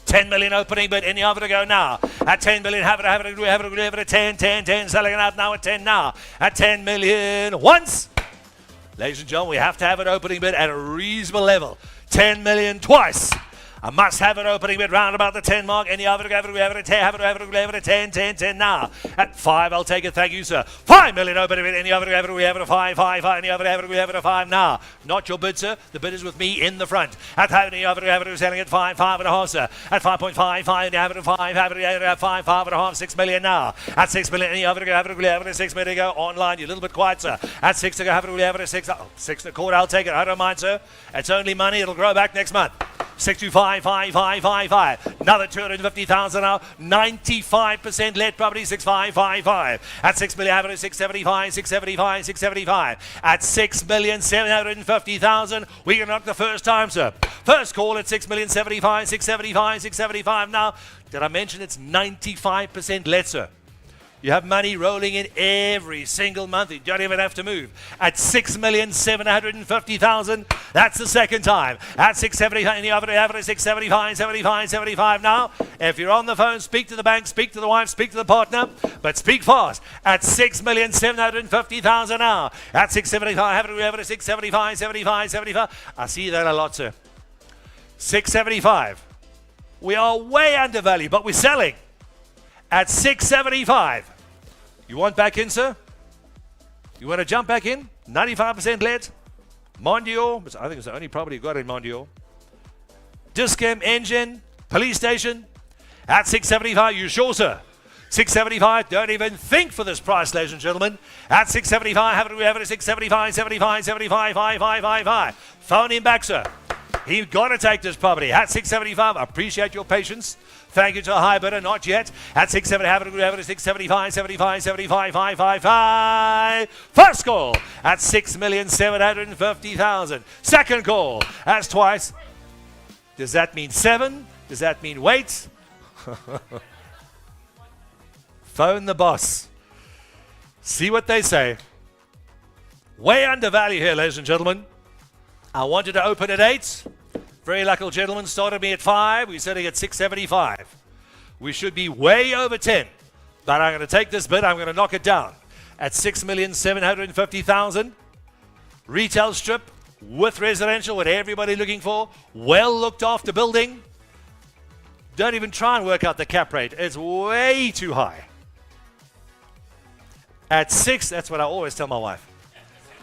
10 million opening bid, any other to go now. At 10 million, have it at 10, 10, 10, selling it out now at 10 now. At 10 million, once. Ladies and gentlemen, we have to have an opening bid at a reasonable level. 10 million twice. I must have an opening bid round about the 10 mark. Any other, have it at 10, 10, 10 now. At 5, I'll take it, thank you, sir. 5 million opening bid, any other, have it at 5, 5, 5, any other, have it at 5 now. Not your bid, sir. The bid is with me in the front. At any other, have it selling at 5, 5.5, sir. At 5.5, 5, have it at 5, have it at 5, 5.5, 6 million now. At 6 million, any other, have it at 6 million to go. Online, you're a little bit quiet, sir. At 6 to go, have it at 6. 6 and a quarter, I'll take it. I don't mind, sir. It's only money. It'll grow back next month. 625, 5, 5, 5, 5. Another 250,000 now. 95% let property. 6555. At 6 million, have it at 675, 675, 675. At 6,750,000, we can knock the first time, sir. First call at 6,075, 675, 675 now. Did I mention it's 95% let, sir? You have money rolling in every single month. You don't even have to move. At 6,750,000, that's the second time. At 675, any other average 675, 75, 75 now. If you're on the phone, speak to the bank, speak to the wife, speak to the partner, but speak fast. At 6,750,000 now. At 675, have it 675, 75, 75. I see that a lot, sir. 675. We are way undervalued, but we're selling. At 675. You want back in, sir? You want to jump back in? 95% let. Mondial, I think it's the only property you've got in Mondial. Discam, Engine, Police Station. At 675, you sure, sir? 675, don't even think for this price, ladies and gentlemen. At 675, have it at 675, 75, 75, 5, 5, 5, 5. Phone him back, sir. He's got to take this property. At 675, I appreciate your patience. Thank you to a high bidder, not yet. At 670, have it at 675, 75, 75, 5, 5, 5. First call at 6,750,000. Second call, that's twice. Does that mean 7? Does that mean wait? Phone the boss. See what they say. Way undervalued here, ladies and gentlemen. I wanted to open at 8. Very lucky gentleman started me at 5. We're sitting at 675. We should be way over 10. But I'm going to take this bid. I'm going to knock it down at 6,750,000. Retail strip with residential, what everybody looking for. Well looked after building. Don't even try and work out the cap rate. It's way too high. At 6, that's what I always tell my wife.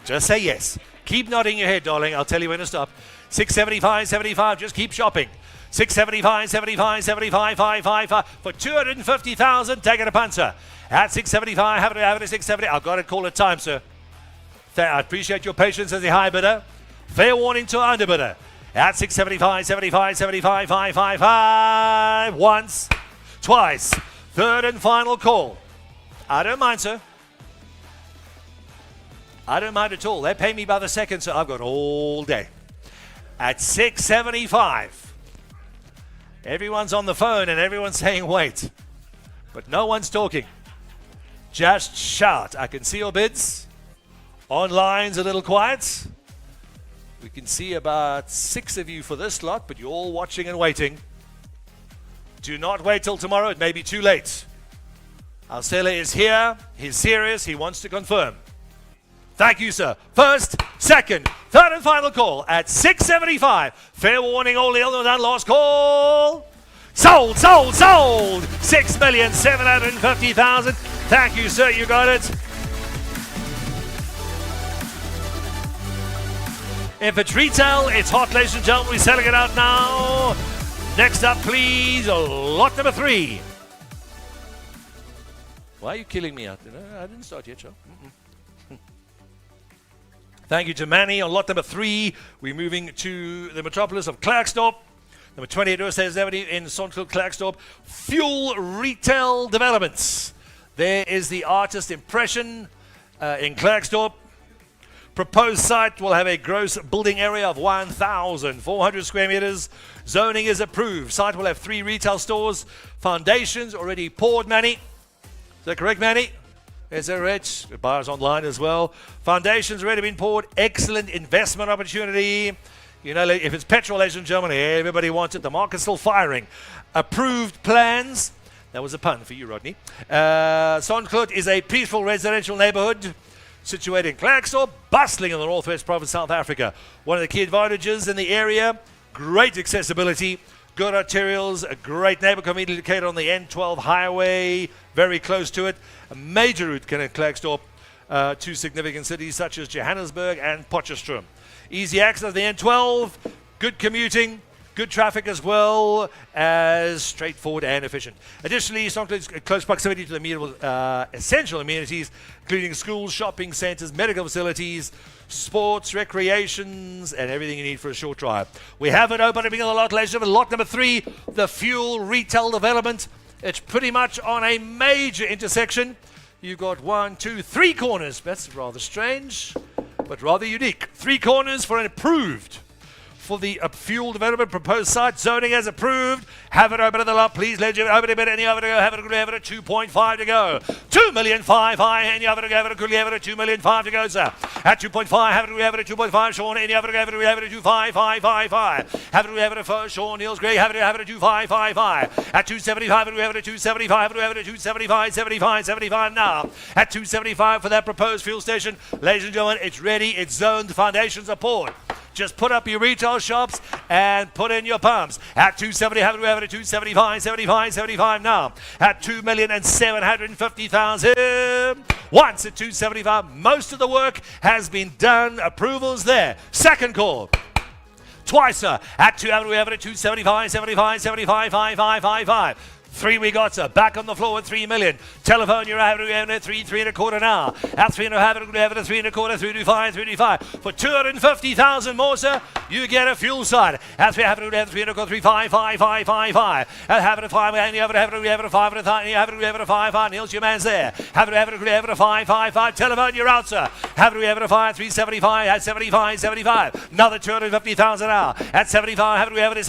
Just say yes. Keep nodding your head, darling. I'll tell you when to stop. 675, 75. Just keep shopping. 675, 75, 75, 5, 5, 5. For 250,000, take it a punt, sir. At 675, have it at 670. I've got to call it time, sir. I appreciate your patience as a high bidder. Fair warning to our underbidder. At 675, 75, 75, 5, 5, 5. Once, twice. Third and final call. I don't mind, sir. I don't mind at all. They pay me by the second, so I've got all day. At 675. Everyone's on the phone and everyone's saying wait. But no one's talking. Just shout. I can see your bids. Online's a little quiet. We can see about 6 of you for this lot, but you're all watching and waiting. Do not wait till tomorrow. It may be too late. Our seller is here. He's serious. He wants to confirm. Thank you, sir. First, second, third and final call at 675. Fair warning, all the other than last call. Sold, sold, sold. 6,750,000. Thank you, sir. You got it. If it's retail, it's hot, ladies and gentlemen. We're selling it out now. Next up, please, lot number 3. Why are you killing me out there? No, I didn't start yet, Joe. Thank you to Manny on lot number 3. We're moving to the metropolis of Klerksdorp. Number 28 says in Sonkel Klerksdorp. Fuel Retail Developments. There is the artist impression in Klerksdorp. Proposed site will have a gross building area of 1,400 square meters. Zoning is approved. Site will have 3 retail stores. Foundations already poured, Manny. Is that correct, Manny? Is that right? Buyers online as well. Foundations already been poured. Excellent investment opportunity. You know, if it's petrol, ladies and gentlemen, everybody wants it. The market's still firing. Approved plans. That was a pun for you, Rodney. Sonklot is a peaceful residential neighborhood situated in Klerksdorp, bustling in the Northwest Province, South Africa. One of the key advantages in the area, great accessibility, good arterials, a great neighbor community located on the N12 highway, very close to it. A major route connects Klerksdorp to significant cities such as Johannesburg and Potchefstroom. Easy access to the N12, good commuting, good traffic as well as straightforward and efficient. Additionally, Sonklin's close proximity to the essential amenities, including schools, shopping centers, medical facilities, sports, recreations, and everything you need for a short drive. We have it opening a lot later. Lot number 3, the fuel retail development. It's pretty much on a major intersection. You've got 1, 2, 3 corners. That's rather strange, but rather unique. 3 corners for an approved. For the fuel development proposed site, zoning as approved. Have it open at the lot, please. Let you open a bit, and you have it to go. Have it at 2.5 to go. 2,500,000 high, and you have it to go. Have it at 2,500,000 to go, sir. At 2.5, have it at 2.5. Sean, and you have it to go. Have it at 2,555. Have it at Sean Niels Gray. Have it at 2,555. At 275, have it at 275. Have it at 275, 75 now. At 275 for that proposed fuel station, ladies and gentlemen, it's ready. It's zoned. The foundations are poured. Just put up your retail shops and put in your pumps. At 270, have it at 275, 75 now. At 2,750,000. Once at 275, most of the work has been done. Approvals there. Second call. Twice, sir. At 275, 75. 3 we got, sir. Back on the floor at 3 million. Telephone, you're out at 3.25 now. At 3 and a half, have it at 3.25, 3.25. For 250,000 more, sir, you get a fuel side. At 3 have it at 3.25, 3.55. At have it at 5, and you have it at 5, and you have it at 5. Niels, your man's there. Have it at 5.55. Telephone, you're out, sir. Have it at 5, 3.75. At 75. Another 250,000 now. At 75, have it at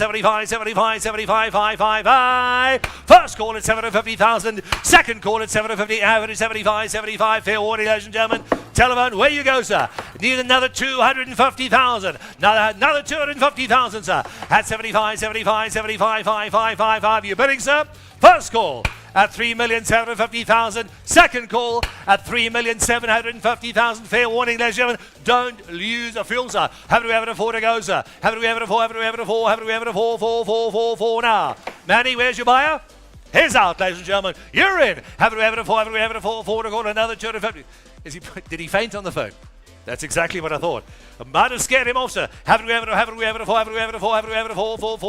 75, 5. First call at 750,000. Second call at 750. Average 75. Fair warning, ladies and gentlemen. Telephone, where you go, sir. Need another 250,000. Another 250,000, sir. At 75, 5. You bidding, sir? First call at 3,750,000. Second call at 3,750,000. Fair warning, ladies and gentlemen. Don't use a fuel, sir. Have it at 4 to go, sir. Have it at 4 now. Manny, where's your buyer? He's out, ladies and gentlemen. You're in. Have it at 4 to call another 250. Did he faint on the phone? That's exactly what I thought. I might have scared him off, sir. Have it at 4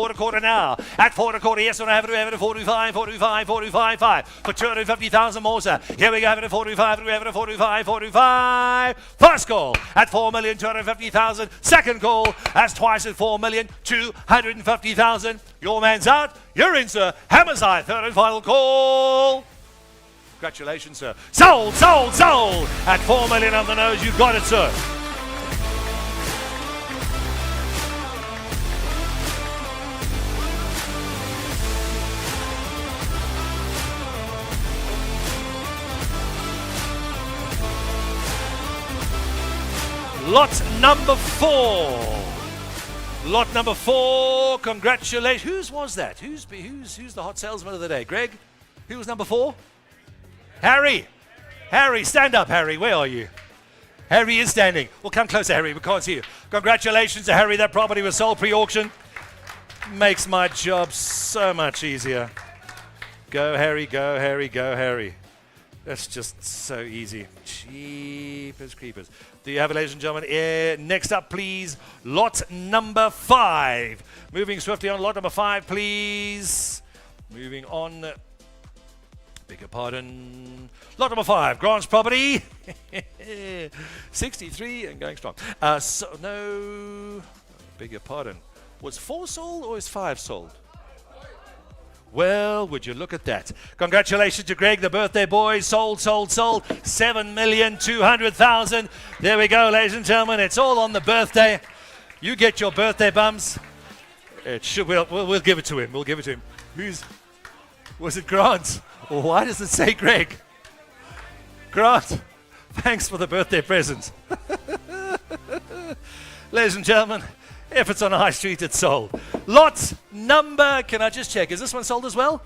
to quarter now. At 4 to quarter, yes, or no, have it at 45. For 250,000 more, sir. Here we go, have it at 45. First call at 4,250,000. Second call, that's twice at 4,250,000. Your man's out. You're in, sir. Hammer's eye, third and final call. Congratulations, sir. Sold. At 4 million on the nose, you got it, sir. Lot number 4. Congratulations. Whose was that? Who's the hot salesman of the day? Greg? Who was number 4? Harry, stand up, Harry. Where are you? Harry is standing. Well, come closer, Harry. We can't see you. Congratulations to Harry. That property was sold pre-auction. Makes my job so much easier. Go, Harry. That's just so easy. Cheapers creepers. Do you have it, ladies and gentlemen? Next up, please, lot number 5. Moving swiftly on, lot number 5, please. Moving on. Beg your pardon. Lot number 5, Grant's property. 63 and going strong. No, beg your pardon. Was 4 sold or is 5 sold? Well, would you look at that? Congratulations to Greg, the birthday boy. Sold. 7,200,000. There we go, ladies and gentlemen. It's all on the birthday. You get your birthday bums. It should. We'll give it to him. We'll give it to him. Was it Grant? Or why does it say Greg? Grant, thanks for the birthday present. Ladies and gentlemen, if it's on High Street, it's sold. Lot number, can I just check, is this one sold as well?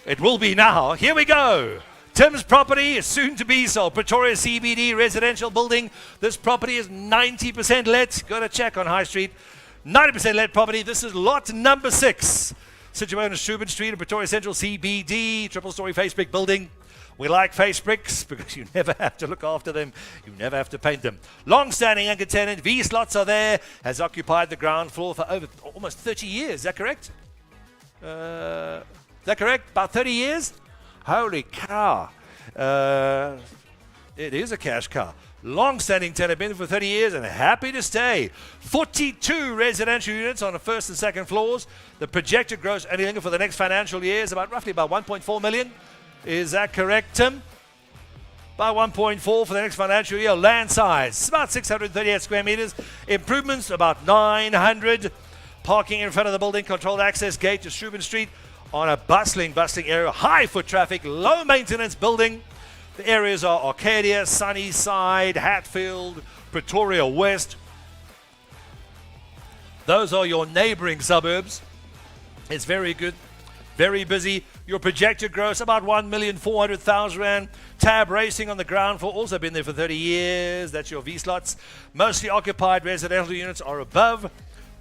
It will be now. Here we go. Tim's property is soon to be sold. Pretoria CBD residential building. This property is 90% let. Go to check on High Street. 90% let property. This is lot number 6. Situated on Struben Street in Pretoria Central CBD. Triple story face brick building. We like face bricks because you never have to look after them. You never have to paint them. Long-standing anchor tenant, V-Slots are there, has occupied the ground floor for over almost 30 years. Is that correct? Is that correct? About 30 years? Holy cow. It is a cash cow. Long-standing tenant, been for 30 years and happy to stay. 42 residential units on the first and second floors. The projected gross annual income for the next financial year is roughly about 1.4 million. Is that correct, Tim? About 1.4 for the next financial year. Land size, about 638 square meters. Improvements, about 900. Parking in front of the building. Controlled access gate to Struben Street on a bustling area. High foot traffic, low maintenance building. The areas are Arcadia, Sunnyside, Hatfield, Pretoria West. Those are your neighboring suburbs. It's very good. Very busy. Your projected gross, about 1,400,000 rand. Tab Racing on the ground floor, also been there for 30 years. That's your V-Slots. Mostly occupied residential units are above.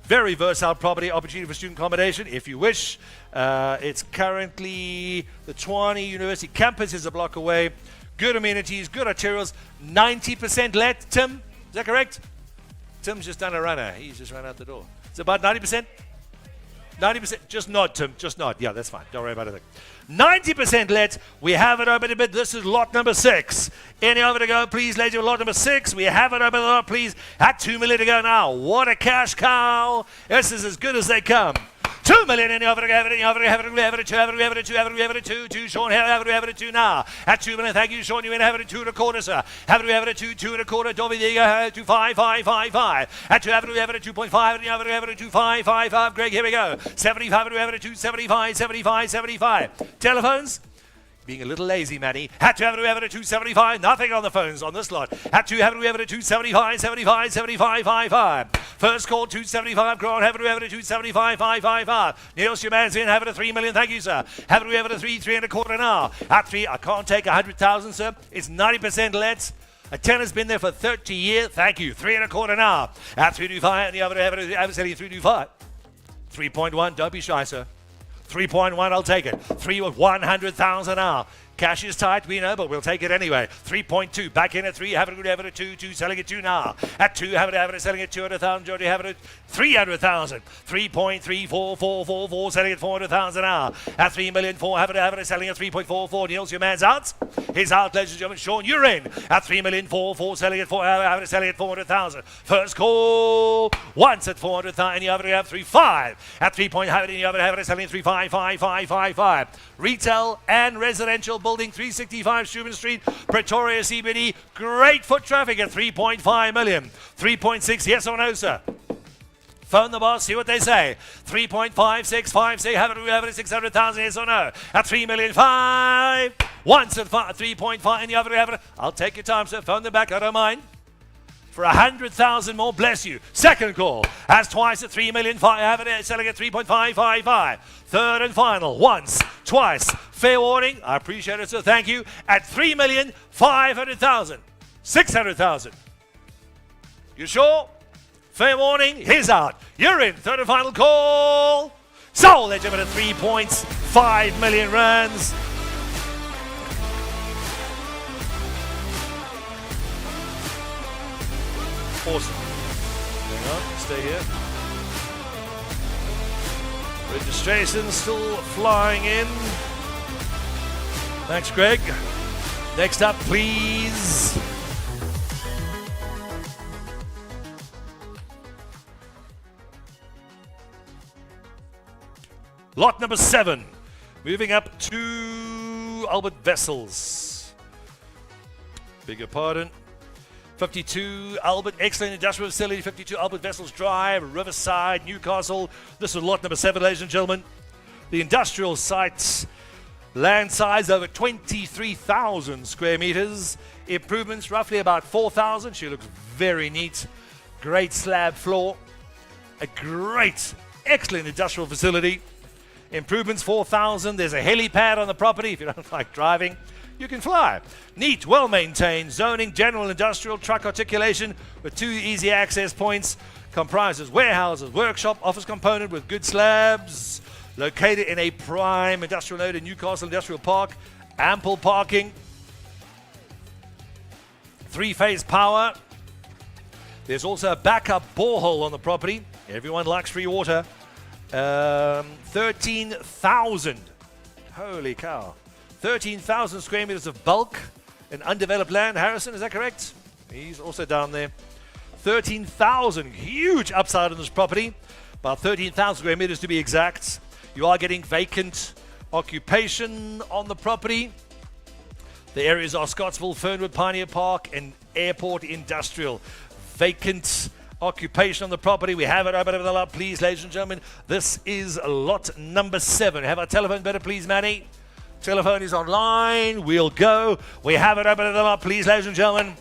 Very versatile property, opportunity for student accommodation if you wish. It's currently the Tshwane University campus is a block away. Good amenities, good arterials. 90% let, Tim. Is that correct? Tim's just done a runner. He's just run out the door. It's about 90%? 90%, just nod, Tim, just nod. Yeah, that's fine. Don't worry about it. 90% let. We have it open a bit. This is lot number 6. Any over to go, please, ladies. Lot number 6. We have it open a lot, please. At 2 million to go now. What a cash cow. This is as good as they come. 2 million in the over to go, have it 2, Sean, have it 2 now. At 2 million, thank you, Sean, you have it 2 1/4, sir. Have it 2 1/4, Dobby, there you go, 2 5 5 5 5. At 2, have it 2.5, and you have it 2 5 5 5. Greg, here we go. 75, have it 2 75 75 75. Telephones? Being a little lazy, Manny. Had to have it at 275. Nothing on the phones on this lot. Had to have it at 275, 75, 75, 55. First call 275. Grant, have it at 275, 555. Niels, your man's in. Have it at 3 million. Thank you, sir. Have it at 3 1/4 now. At 3, I can't take 100,000, sir. It's 90% let. A tenant's been there for 30 years. Thank you. 3 1/4 now. At 325, and the other have it 325. 3.1. Don't be shy, sir. 3.1, I'll take it. 100,000 now. Cash is tight, we know, but we'll take it anyway. 3.2, back in at 3, have it at 2, selling it 2 now. At 2, have it, selling it 200,000, Jody, have it at 300,000. 3.3444, selling it 400,000 now. At 3 million, 4, have it, selling it 3.44. Niels, your man's out. He's out, ladies and gentlemen. Sean, you're in. At 3 million, 4, selling it 4, have it, selling it 400,000. First call, once at 400,000, you have it at 3.5. At 3 point, have it, selling it 3.55555. Retail and residential building, 365 Struben Street, Pretoria CBD. Great foot traffic at 3.5 million. 3.6, yes or no, sir? Phone the boss, see what they say. 3.56, say, have it at 600,000, yes or no? At 3 million, 5. Once at 3.5, and you have it. I'll take your time, sir. Phone them back, I don't mind. For 100,000 more, bless you. Second call, has twice at 3 million, 5, have it, selling at 3.555. Third and final, once, twice. Fair warning, I appreciate it, sir, thank you. At 3,500,000, 600,000. You sure? Fair warning, he's out. You're in, third and final call. Sold, they're at 3.5 million rands. Awesome. Hang on, stay here. Registration still flying in. Thanks, Greg. Next up, please. Lot number 7. Moving up to Albert Vessels. Beg your pardon. 52 Albert, excellent industrial facility, 52 Albert Vessels Drive, Riverside, Newcastle. This is lot number 7, ladies and gentlemen. The industrial site, land size over 23,000 square meters. Improvements roughly about 4,000. She looks very neat. Great slab floor. A great, excellent industrial facility. Improvements 4,000. There's a helipad on the property. If you don't like driving, you can fly. Neat, well-maintained zoning, general industrial truck articulation with 2 easy access points. Comprises warehouses, workshop, office component with good slabs. Located in a prime industrial node in Newcastle Industrial Park. Ample parking. 3-phase power. There's also a backup borehole on the property. Everyone likes free water. 13,000. Holy cow. 13,000 square meters of bulk and undeveloped land. Harrison, is that correct? He's also down there. 13,000. Huge upside on this property. About 13,000 square meters to be exact. You are getting vacant occupation on the property. The areas are Scottsville, Fernwood, Pioneer Park, and Airport Industrial. Vacant occupation on the property. We have it open over the lot, please, ladies and gentlemen. This is lot number 7. Have our telephone better, please, Manny. Telephone is online. We'll go. We have it open over the lot, please, ladies and gentlemen.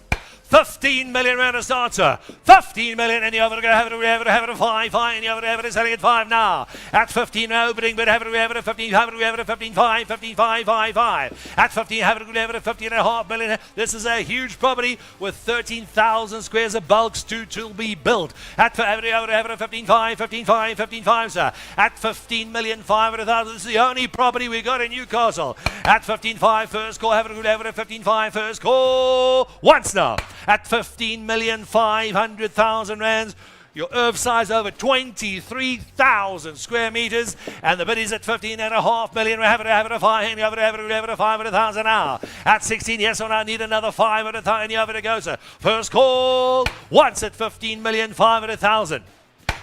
15 million rand a starter. 15 million, and you have it at 5, and you have it selling at 5 now. At 15 opening, but have it at 15, have it at 15, 5, 15, 5, 5, 5. At 15, have it at 15.5 million. This is a huge property with 13,000 squares of bulks to be built. At 15, 5, 15, 5, 15, 5, sir. At 15 million, 500,000. This is the only property we got in Newcastle. At 15, 5, first call, have it at 15, 5, first call. Once now. At 15,500,000 rands, your earth size over 23,000 square meters, and the bid is at 15.5 million. We have it at 5, and you have it at 500,000 now. At 16, yes or no, need another 500,000, and you have it to go, sir. First call, once at 15,500,000.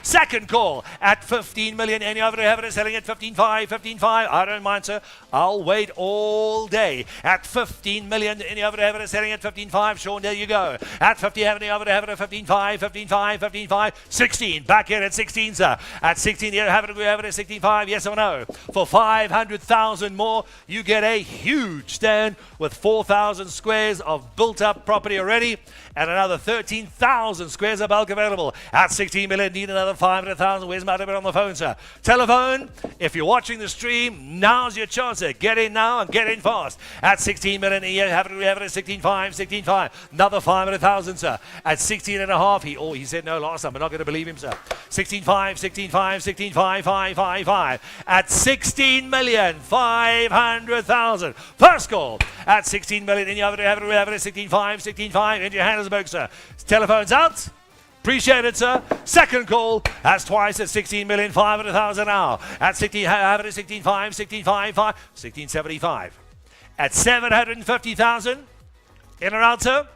Second call at 15 million. Any other evidence selling at 15.5, 15.5. I don't mind, sir. I'll wait all day. At 15 million. Any other evidence selling at 15.5. Sean, there you go. At 50, any other evidence 15.5, 15.5, 15.5. 16. Back here at 16, sir. At 16, you have evidence 16.5. Yes or no? For 500,000 more, you get a huge stand with 4,000 squares of built-up property already, and another 13,000 squares of bulk available. At 16 million, need another 500,000. Where's my number on the phone, sir? Telephone, if you're watching the stream, now's your chance, sir. Get in now and get in fast. At 16 million, you have it at 16.5, 16.5. Another 500,000, sir. At 16.5, he said no last time. I'm not going to believe him, sir. 16.5, 16.5, 16.5, 5, 5, 5. At 16,500,000. First call. At 16 million, and you have it at 16.5, 16.5. In your Johannesburg, sir. Telephone's out. Appreciate it, sir. Second call. That's twice at 16,500,000 now. At 16, have it at 16.5, 16.5, 5, 16.75. At 750,000. In or out, sir?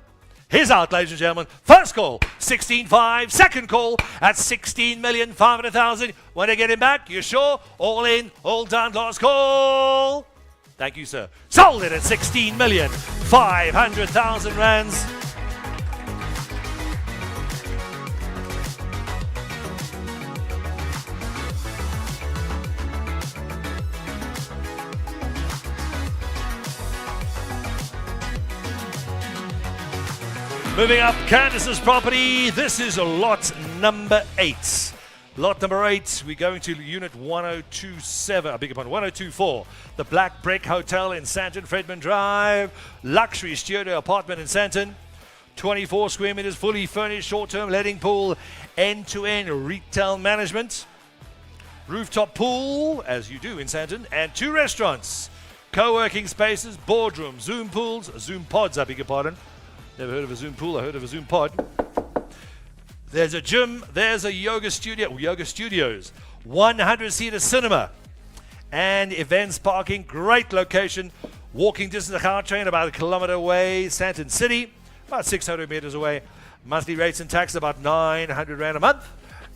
He's out, ladies and gentlemen. First call, 16.5. Second call at 16,500,000. Want to get him back? You sure? All in, all done. Last call. Thank you, sir. Sold it at 16,500,000 rands. Moving up, Candace's property. This is lot number 8. Lot number 8, we're going to unit 1027, I beg your pardon, 1024. The Black Brick Hotel in Sandton, Fredman Drive. Luxury studio apartment in Sandton. 24 square meters, fully furnished, short-term letting pool, end-to-end retail management. Rooftop pool, as you do in Sandton, and 2 restaurants. Co-working spaces, boardroom, Zoom pools, Zoom pods, I beg your pardon. Never heard of a Zoom pool, I heard of a Zoom pod. There's a gym, there's a yoga studio, yoga studios, 100-seater cinema, and events parking, great location, walking distance, car train about 1 kilometer away, Sandton City, about 600 meters away. Monthly rates and tax about 900 Rand a month,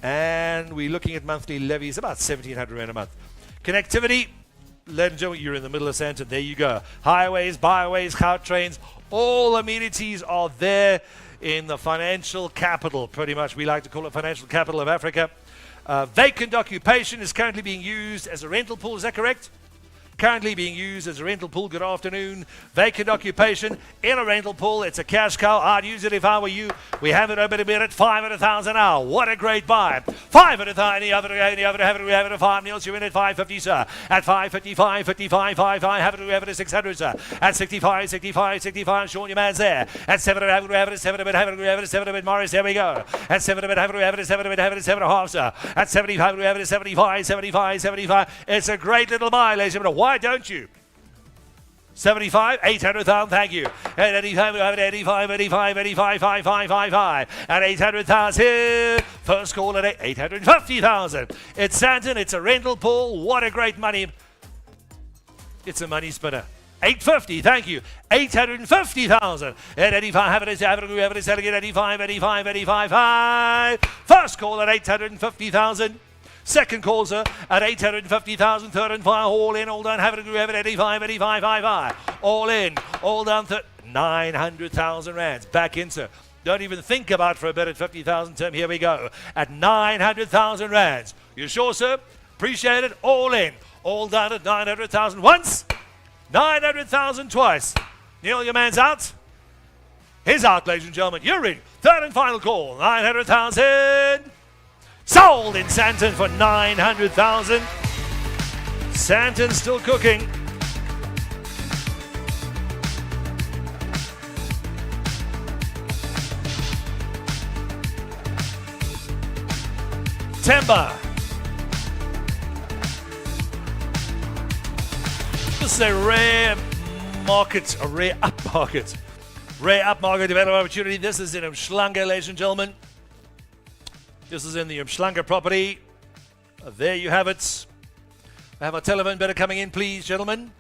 and we're looking at monthly levies about 1,700 Rand a month. Connectivity, Ladies and gentlemen, you're in the middle of Sandton. There you go. Highways, byways, Gautrains, all amenities are there in the financial capital, pretty much. We like to call it financial capital of Africa. Vacant occupation is currently being used as a rental pool. Is that correct? Currently being used as a rental pool. Good afternoon. Vacant occupation in a rental pool. It's a cash cow. I'd use it if I were you. We have it over to bid at 500,000 now. What a great buy. 500,000. Any other have it at 5 Niels. You're in at 550, sir. At 555, 55, 55. Have it at 600, sir. At 65, 65, 65. Sean, your man's there. At 700, have it at 700, have it at 700, Morris. There we go. At 700, have it at 700, have it at 7.5, sir. At 75, have it at 75, 75, 75. It's a great little buy, ladies and gentlemen. Why don't you? 75, 800,000, thank you. At 85, 85, 85, 85, 55, 55. At 800,000 here. First call at 850,000. It's Sandton, it's a rental pool. What a great money. It's a money spinner. 850, thank you. 850,000. At 85, have it, selling it, 85, 85, 85, 5. First call at 850,000. Second call, sir, at 850,000. Third and final, all in, all done. Have it, 85, 85, 55. All in, all done. 900,000 rands. Back in, sir. Don't even think about for a bit at 50,000 term. Here we go. At 900,000 rands. You sure, sir? Appreciate it. All in, all done at 900,000 once. 900,000 twice. Neil, your man's out. He's out, ladies and gentlemen. You're in. Third and final call. 900,000. Sold in Sandton for 900,000. Sandton's still cooking. Temba. This is a rare market, a rare up market. Rare up market development opportunity. This is in Umhlanga, ladies and gentlemen. This is in the Umhlanga property. There you have it. I have our telephone bidder coming in, please, gentlemen.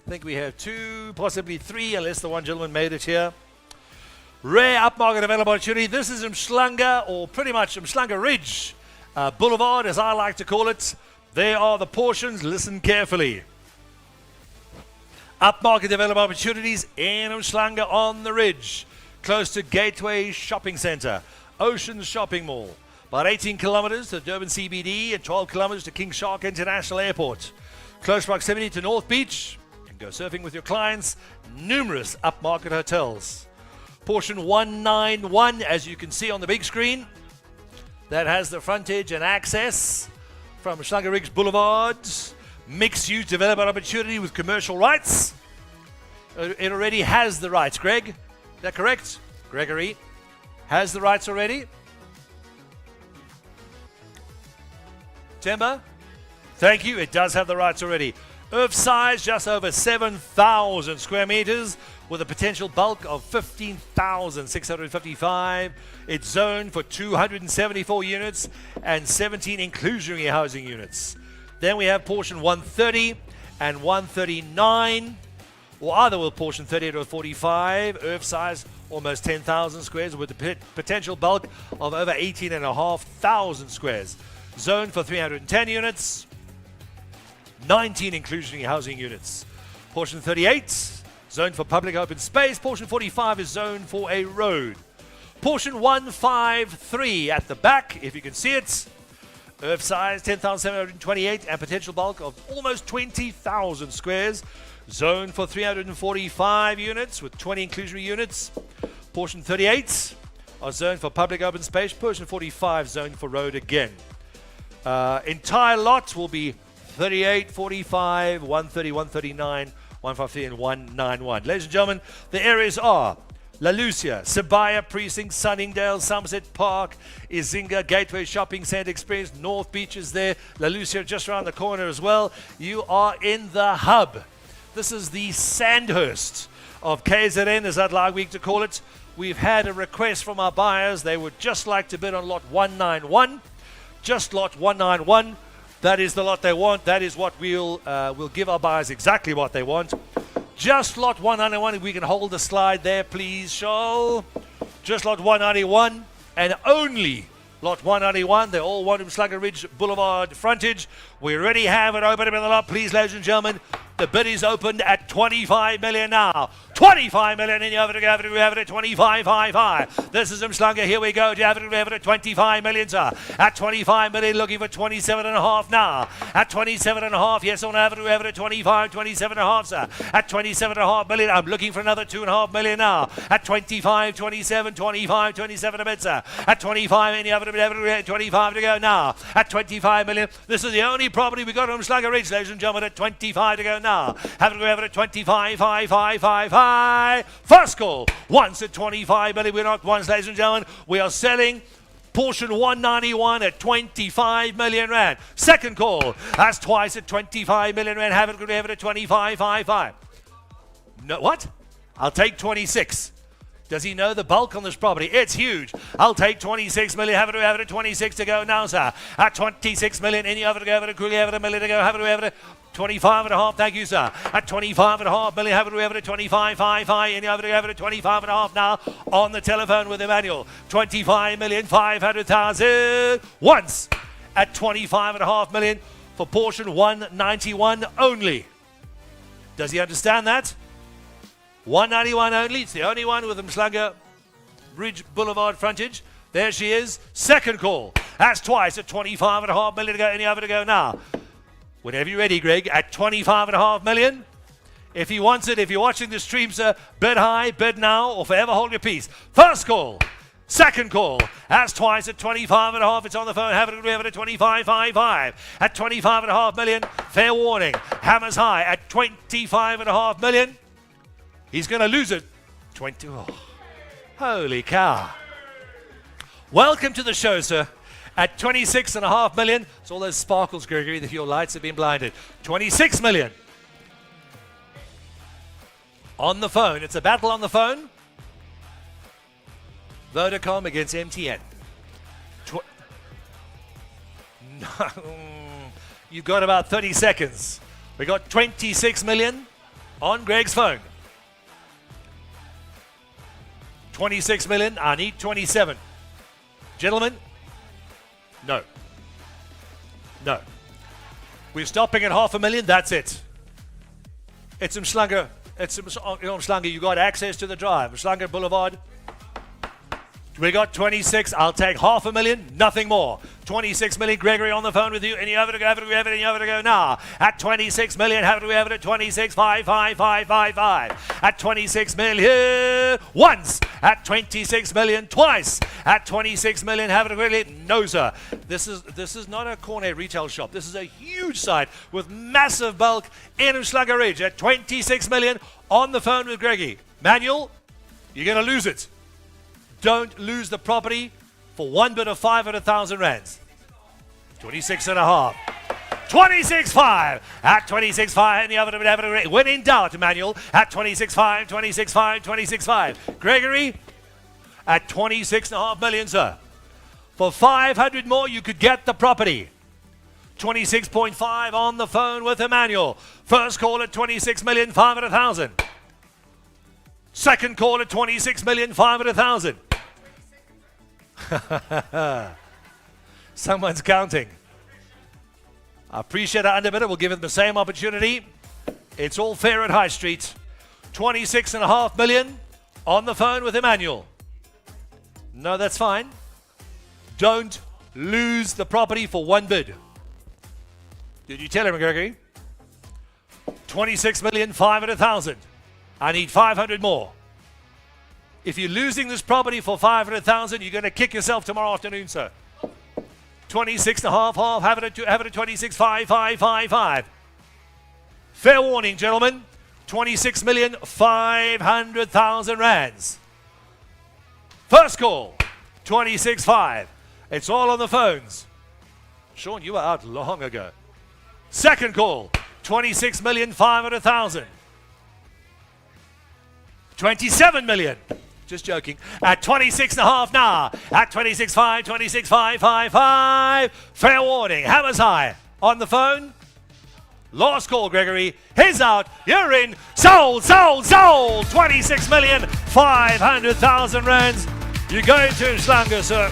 I think we have 2, possibly 3, unless the one gentleman made it here. Rare upmarket development opportunity. This is Umhlanga, or pretty much Umhlanga Ridge Boulevard, as I like to call it. There are the portions. Listen carefully. Upmarket development opportunities in Umhlanga on the ridge, close to Gateway Shopping Centre, Ocean Shopping Mall. About 18 kilometers to Durban CBD and 12 kilometers to King Shark International Airport. Close proximity to North Beach. You can go surfing with your clients. Numerous upmarket hotels. Portion 191, as you can see on the big screen. That has the frontage and access from Umhlanga Ridge Boulevard. Mixed-use development opportunity with commercial rights. It already has the rights, Greg. Is that correct? Gregory has the rights already. Temba, thank you. It does have the rights already. Earth size just over 7,000 square meters with a potential bulk of 15,655. It's zoned for 274 units and 17 inclusionary housing units. Then we have portion 130 and 139, or either will portion 38 or 45. Earth size almost 10,000 squares with a potential bulk of over 18,500 squares. Zoned for 310 units, 19 inclusionary housing units. Portion 38, zoned for public open space. Portion 45 is zoned for a road. Portion 153 at the back, if you can see it. Earth size 10,728 and potential bulk of almost 20,000 squares. Zoned for 345 units with 20 inclusionary units. Portion 38 are zoned for public open space. Portion 45 zoned for road again. Entire lot will be 38, 45, 130, 139, 153 and 191. Ladies and gentlemen, the areas are La Lucia, Sibaya Precinct, Sunningdale, Somerset Park, Izinga, Gateway Shopping Centre Experience, North Beach is there, La Lucia just around the corner as well. You are in the hub. This is the Sandhurst of KZN, as I'd like to call it. We've had a request from our buyers. They would just like to bid on lot 191. Just lot 191. That is the lot they want. That is what we'll give our buyers exactly what they want. Just lot 191. If we can hold the slide there, please, Shoal. Just lot 191 and only lot 191. They all want Umhlanga Ridge Boulevard frontage. We already have it open in the lot. Please, ladies and gentlemen, The bid is opened at 25 million now. 25 million in over to have it at 25.55. This is Mhlanga. Here we go. Have it at 25 million, sir. At 25 million, looking for 27.5 now. At 27.5, yes, on have it at 25, 27.5, sir. At 27.5 million, I'm looking for another 2.5 million now. At 25, 27, 25, 27 a bit, sir. At 25, any other 25 to go now. At 25 million, this is the only property we got on Mhlanga Ridge, ladies and gentlemen. At 25 to go now. Have it at 25, 5, 5, 5, 5. First call, once at 25 million. We're not once, ladies and gentlemen. We are selling portion 191 at 25 million rand. Second call, that's twice at 25 million rand. Have it at 25, 5, 5. No, what? I'll take 26. Does he know the bulk on this property? It's huge. I'll take 26 million. Have it at 26 to go now, sir. At 26 million, any other to go, quickly have it a million to go. Have it 25.5, thank you, sir. At 25.5 million, have it at 25.55. Any other to go, have it at 25.5 now on the telephone with Emmanuel. 25,500,000 once at 25.5 million for portion 191 only. Does he understand that? 191 only. It's the only one with Mhlanga Ridge Boulevard frontage. There she is. Second call. That's twice at 25.5 million to go. Any other to go now? Whenever you're ready, Greg, at 25.5 million. If he wants it, if you're watching the stream, sir, bid high, bid now, or forever hold your peace. First call. Second call. That's twice at 25.5. It's on the phone. Have it at 25.55. At 25.5 million. Fair warning. Hammers high at 25.5 million. He's going to lose it. 20. Oh, holy cow. Welcome to the show, sir. At 26.5 million. It's all those sparkles, Gregory, that your lights have been blinded. 26 million. On the phone. It's a battle on the phone. Vodacom against MTN. You've got about 30 seconds. We got 26 million on Greg's phone. 26 million. I need 27. Gentlemen? No. No. We're stopping at 500,000. That's it. It's Mhlanga. It's Mhlanga. You got access to the drive. Mhlanga Boulevard. We got 26. I'll take 500,000. Nothing more. 26 million. Gregory on the phone with you. Any other to go? Have it to go now. At 26 million. Have it at 26.55555. At 26 million. Once. At 26 million. Twice. At 26 million. Have it quickly. No, sir. This is not a corner retail shop. This is a huge site with massive bulk in Mhlanga Ridge. At 26 million. On the phone with Greggy. Manuel, you're going to lose it. Don't lose the property for one bid of 500,000 rands. 26.5. 26.5. At 26.5. The other when in doubt, Emmanuel. At 26.5, 26.5, 26.5. Gregory, at 26.5 million, sir. For 500 more, you could get the property. 26.5 on the phone with Emmanuel. First call at 26,500,000. Second call at 26,500,000. Someone's counting. I appreciate our underbidder. We'll give him the same opportunity. It's all fair at High Street. 26.5 million on the phone with Emmanuel. No, that's fine. Don't lose the property for one bid. Did you tell him, Gregory? 26,500,000. I need 500 more. If you're losing this property for 500,000, you're going to kick yourself tomorrow afternoon, sir. 26.5, have it at 26.555. Fair warning, gentlemen. 26,500,000 rands. First call, 26.5. It's all on the phones. Sean, you were out long ago. Second call, 26,500,000. 27 million. Just joking. At 26.5 now. At 26.5, 26.555. Fair warning. Hammers high. On the phone. Last call, Gregory. He's out. You're in. Sold, sold, sold. 26,500,000 rands. You're going to Mhlanga, sir.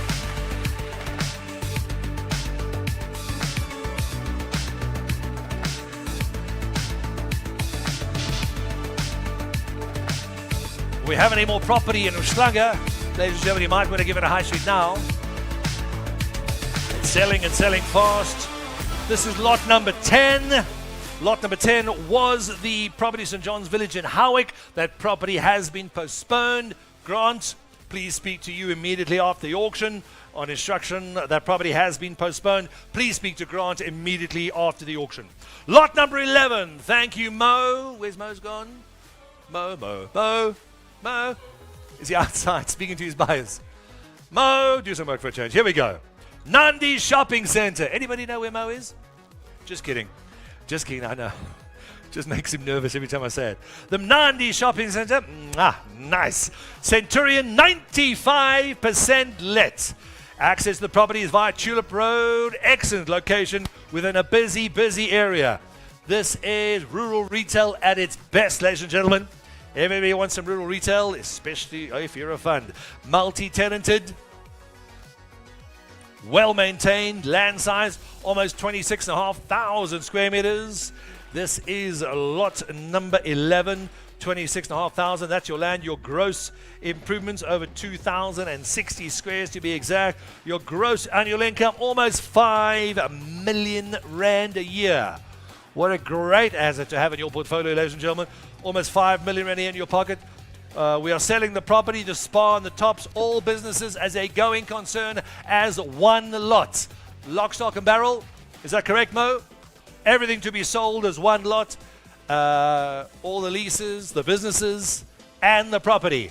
we have any more property in Umhlanga, ladies and gentlemen, you might want to give it a high street now. It's selling and selling fast. This is lot number 10. Lot number 10 was the property St. John's Village in Howick. That property has been postponed. Grant, please speak to you immediately after the auction on instruction. That property has been postponed. Please speak to Grant immediately after the auction. Lot number 11. Thank you, Mo. Where's Mo's gone? Mo. Is he outside speaking to his buyers? Mo, do some work for a change. Here we go. Nandi Shopping Centre. Anybody know where Mo is? Just kidding, I know. Just makes him nervous every time I say it. The Nandi Shopping Centre, nice. Centurion, 95% let. Access to the property is via Tulip Road. Excellent location within a busy area. This is rural retail at its best, ladies and gentlemen. Everybody wants some rural retail, especially if you're a fund. Multi-tenanted, well-maintained, land size, almost 26,500 square meters. This is lot number 11, 26,500. That's your land. Your gross improvements over 2,060 squares to be exact. Your gross annual income, almost 5 million rand a year. What a great asset to have in your portfolio, ladies and gentlemen. Almost 5 million rand in your pocket. We are selling the property, the spa and the tops, all businesses as a going concern as one lot. Lock, stock and barrel. Is that correct, Mo? Everything to be sold as one lot. All the leases, the businesses and the property.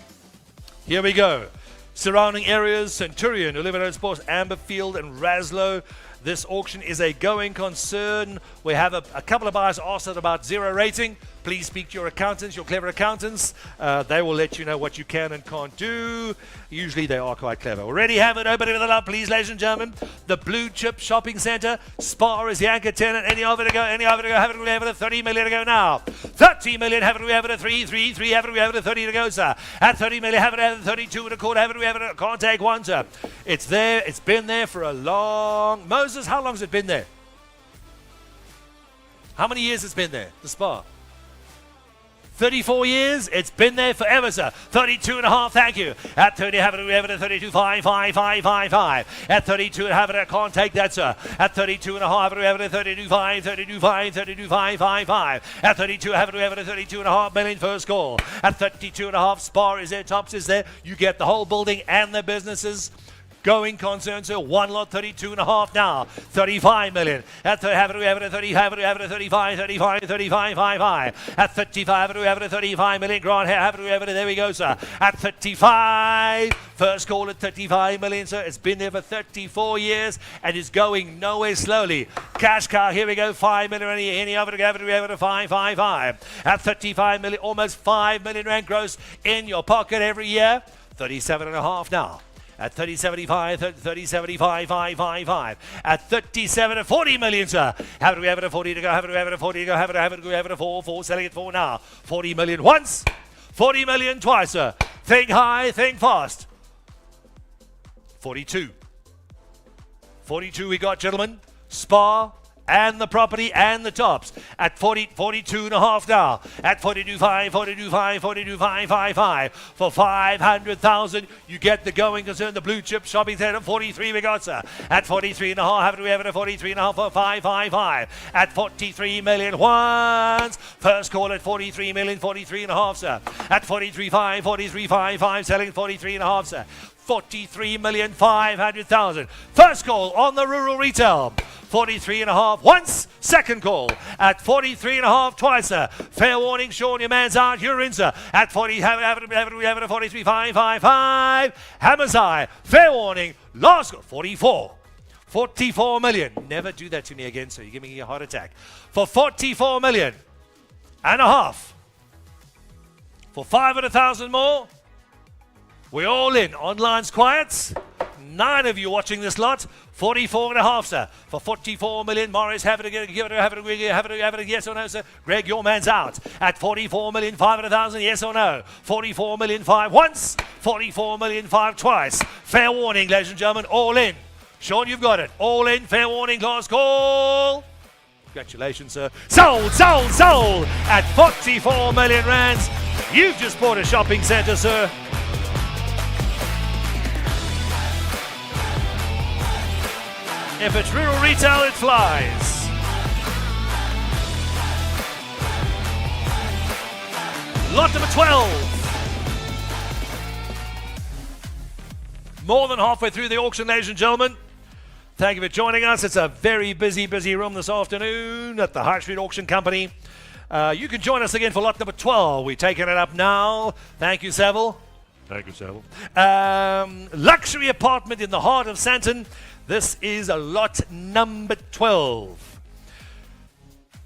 Here we go. Surrounding areas, Centurion, Olivia Sports, Amberfield and Raslow. This auction is a going concern. We have a couple of buyers asked about 0 rating. Please speak to your accountants, your clever accountants. They will let you know what you can and can't do. Usually they are quite clever. Already have it open it up, please, ladies and gentlemen. The Blue Chip Shopping Centre. Spar is the anchor tenant. Any of it to go, Haven't we have it at 30 million to go now? 30 million, haven't we have it at 3, haven't we have it at 30 to go, sir? At 30 million, haven't we have it at 32 and a quarter, haven't we have it at, can't take one, sir. It's there, it's been there for a long, Moses, how long has it been there? How many years it's been there, the Spar? 34 years, it's been there forever, sir. 32 and a half, thank you. At 30, haven't we have it at 32, 5. At 32, haven't I can't take that, sir. At 32 and a half, haven't we have it at 32, 5. At 32, haven't we have it at 32 and a half million first call. At 32 and a half, Spar is there, Tops is there. You get the whole building and the businesses. Going concern, so one lot 32 and a half now, 35 million. At haven't we have it at 30, haven't we have it at 35. At 35, haven't we have it at 35 million. Grant, haven't we have it? There we go, sir. At 35, first call at 35 million, sir. It's been there for 34 years and is going nowhere slowly. Cash car, here we go, 5 million. Any of it, haven't we have it at 5. At 35 million, almost 5 million rand gross in your pocket every year. 37 and a half now. At 30.75, 30.75. At 37 and 40 million, sir. Haven't we have it at 40 to go? Haven't we have it at 40 to go? Haven't we have it at 4? Selling it 4 now. 40 million once, 40 million twice, sir. Think high, think fast. 42. 42 we got, gentlemen. Spar and the property and the tops. At 42 and a half now. At 42.5. For 500,000, you get the going concern, the Blue Chip Shopping Centre. 43 we got, sir. At 43 and a half, haven't we have it at 43 and a half for 5. At 43 million once. First call at 43 million, 43 and a half, sir. At 43.5, selling 43 and a half, sir. 43,500,000. First call on the rural retail. 43 and a half once. Second call at 43 and a half twice, sir. Fair warning, Sean, your man's out. You're in, sir. At 40, have it at 43.5. Hammers high. Fair warning. Last call, 44. 44 million. Never do that to me again, sir. You're giving me a heart attack. For 44 million and a half. For 500,000 more. We're all in. Online's quiet. 9 of you watching this lot. 44 and a half, sir. For 44 million. Morris, have it again. Give it, have it, yes or no, sir. Greg, your man's out. At 44 million, 500,000, yes or no. 44 million, 5 once. 44 million, 5 twice. Fair warning, ladies and gentlemen. All in. Sean, you've got it. All in. Fair warning. Last call. Congratulations, sir. Sold. At 44 million rands. You've just bought a shopping centre, sir. If it's rural retail, it flies. Lot number 12. More than halfway through the auction, ladies and gentlemen. Thank you for joining us. It's a very busy room this afternoon at the High Street Auction Company. You can join us again for lot number 12. We're taking it up now. Thank you, Savile. Thank you, Savile. Luxury apartment in the heart of Sandton. This is a lot number 12.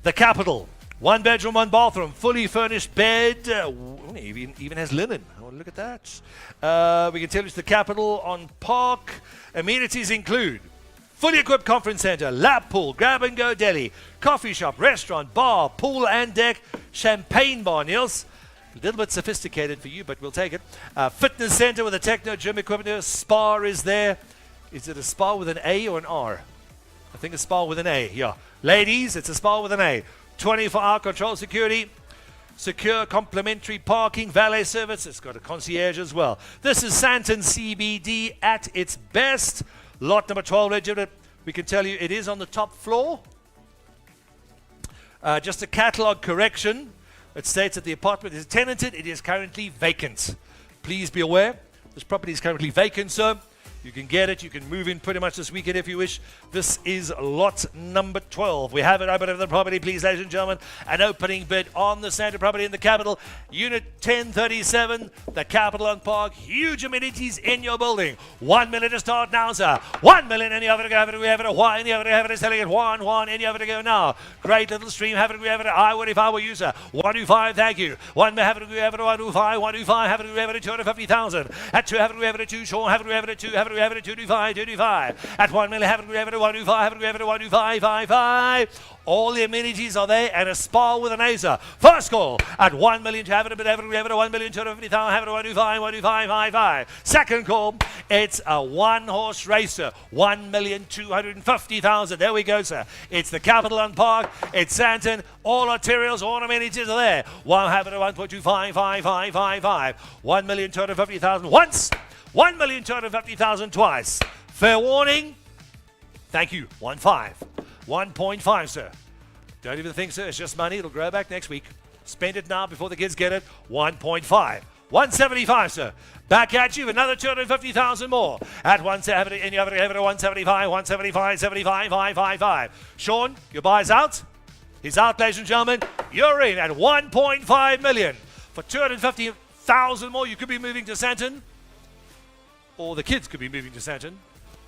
The Capital. 1 bedroom, 1 bathroom, fully furnished bed. Even has linen. Oh, look at that. We can tell you it's the Capital on Park. Amenities include fully equipped conference center, lap pool, grab and go deli, coffee shop, restaurant, bar, pool and deck, champagne bar, Niels. A little bit sophisticated for you, but we'll take it. Fitness center with a techno gym equipment. Spa is there. Is it a spa with an A or an R? I think a spa with an A, yeah. Ladies, it's a spa with an A. 24-hour control security, secure complimentary parking, valet service. It's got a concierge as well. This is Sandton CBD at its best. Lot number 12, legitimate. We can tell you it is on the top floor. Just a catalogue correction. It states that the apartment is tenanted. It is currently vacant. Please be aware. This property is currently vacant, sir. You can get it. You can move in pretty much this weekend if you wish. This is lot number 12. We have it open over the property, please, ladies and gentlemen. An opening bid on the Sandton property in the Capital. Unit 1037, the Capital on Park. Huge amenities in your building. 1 million to start now, sir. 1 million, and you have it, have it, we have it, one, and you have it, selling it, one, and you have it to go now. Great little stream, have it, we have it, I would if I were you, sir. 125, thank you. 1, have it, we have it, 125, 125, have it, we have it, 250,000. At 2, have it, we have it, 2, Sean, have it, we have it, 2, have it, we have it, 225, 225. At 1 million, have it, we have it, 125, have it, we have it, 125, 55. All the amenities are there, and a spa with an Acer. First call at 1 million to have it, but have it, we have it, 1,250,000, have it, 125, 125, 55. Second call, it's a 1-horse racer, 1,250,000. There we go, sir. It's the Capital on Park. It's Sandton. All arterials, all amenities are there. One have it at 1.25, 55. 1,250,000 once. 1,250,000 twice. Fair warning. Thank you. 1.5, sir. Don't even think, sir. It's just money. It'll grow back next week. Spend it now before the kids get it. 1.5. 175, sir. Back at you. Another 250,000 more. At 170, and you have it at 175, 175, 75, 555. Sean, your buy's out. He's out, ladies and gentlemen. You're in at 1.5 million. For 250,000 more, you could be moving to Sandton. Or the kids could be moving to Sandton.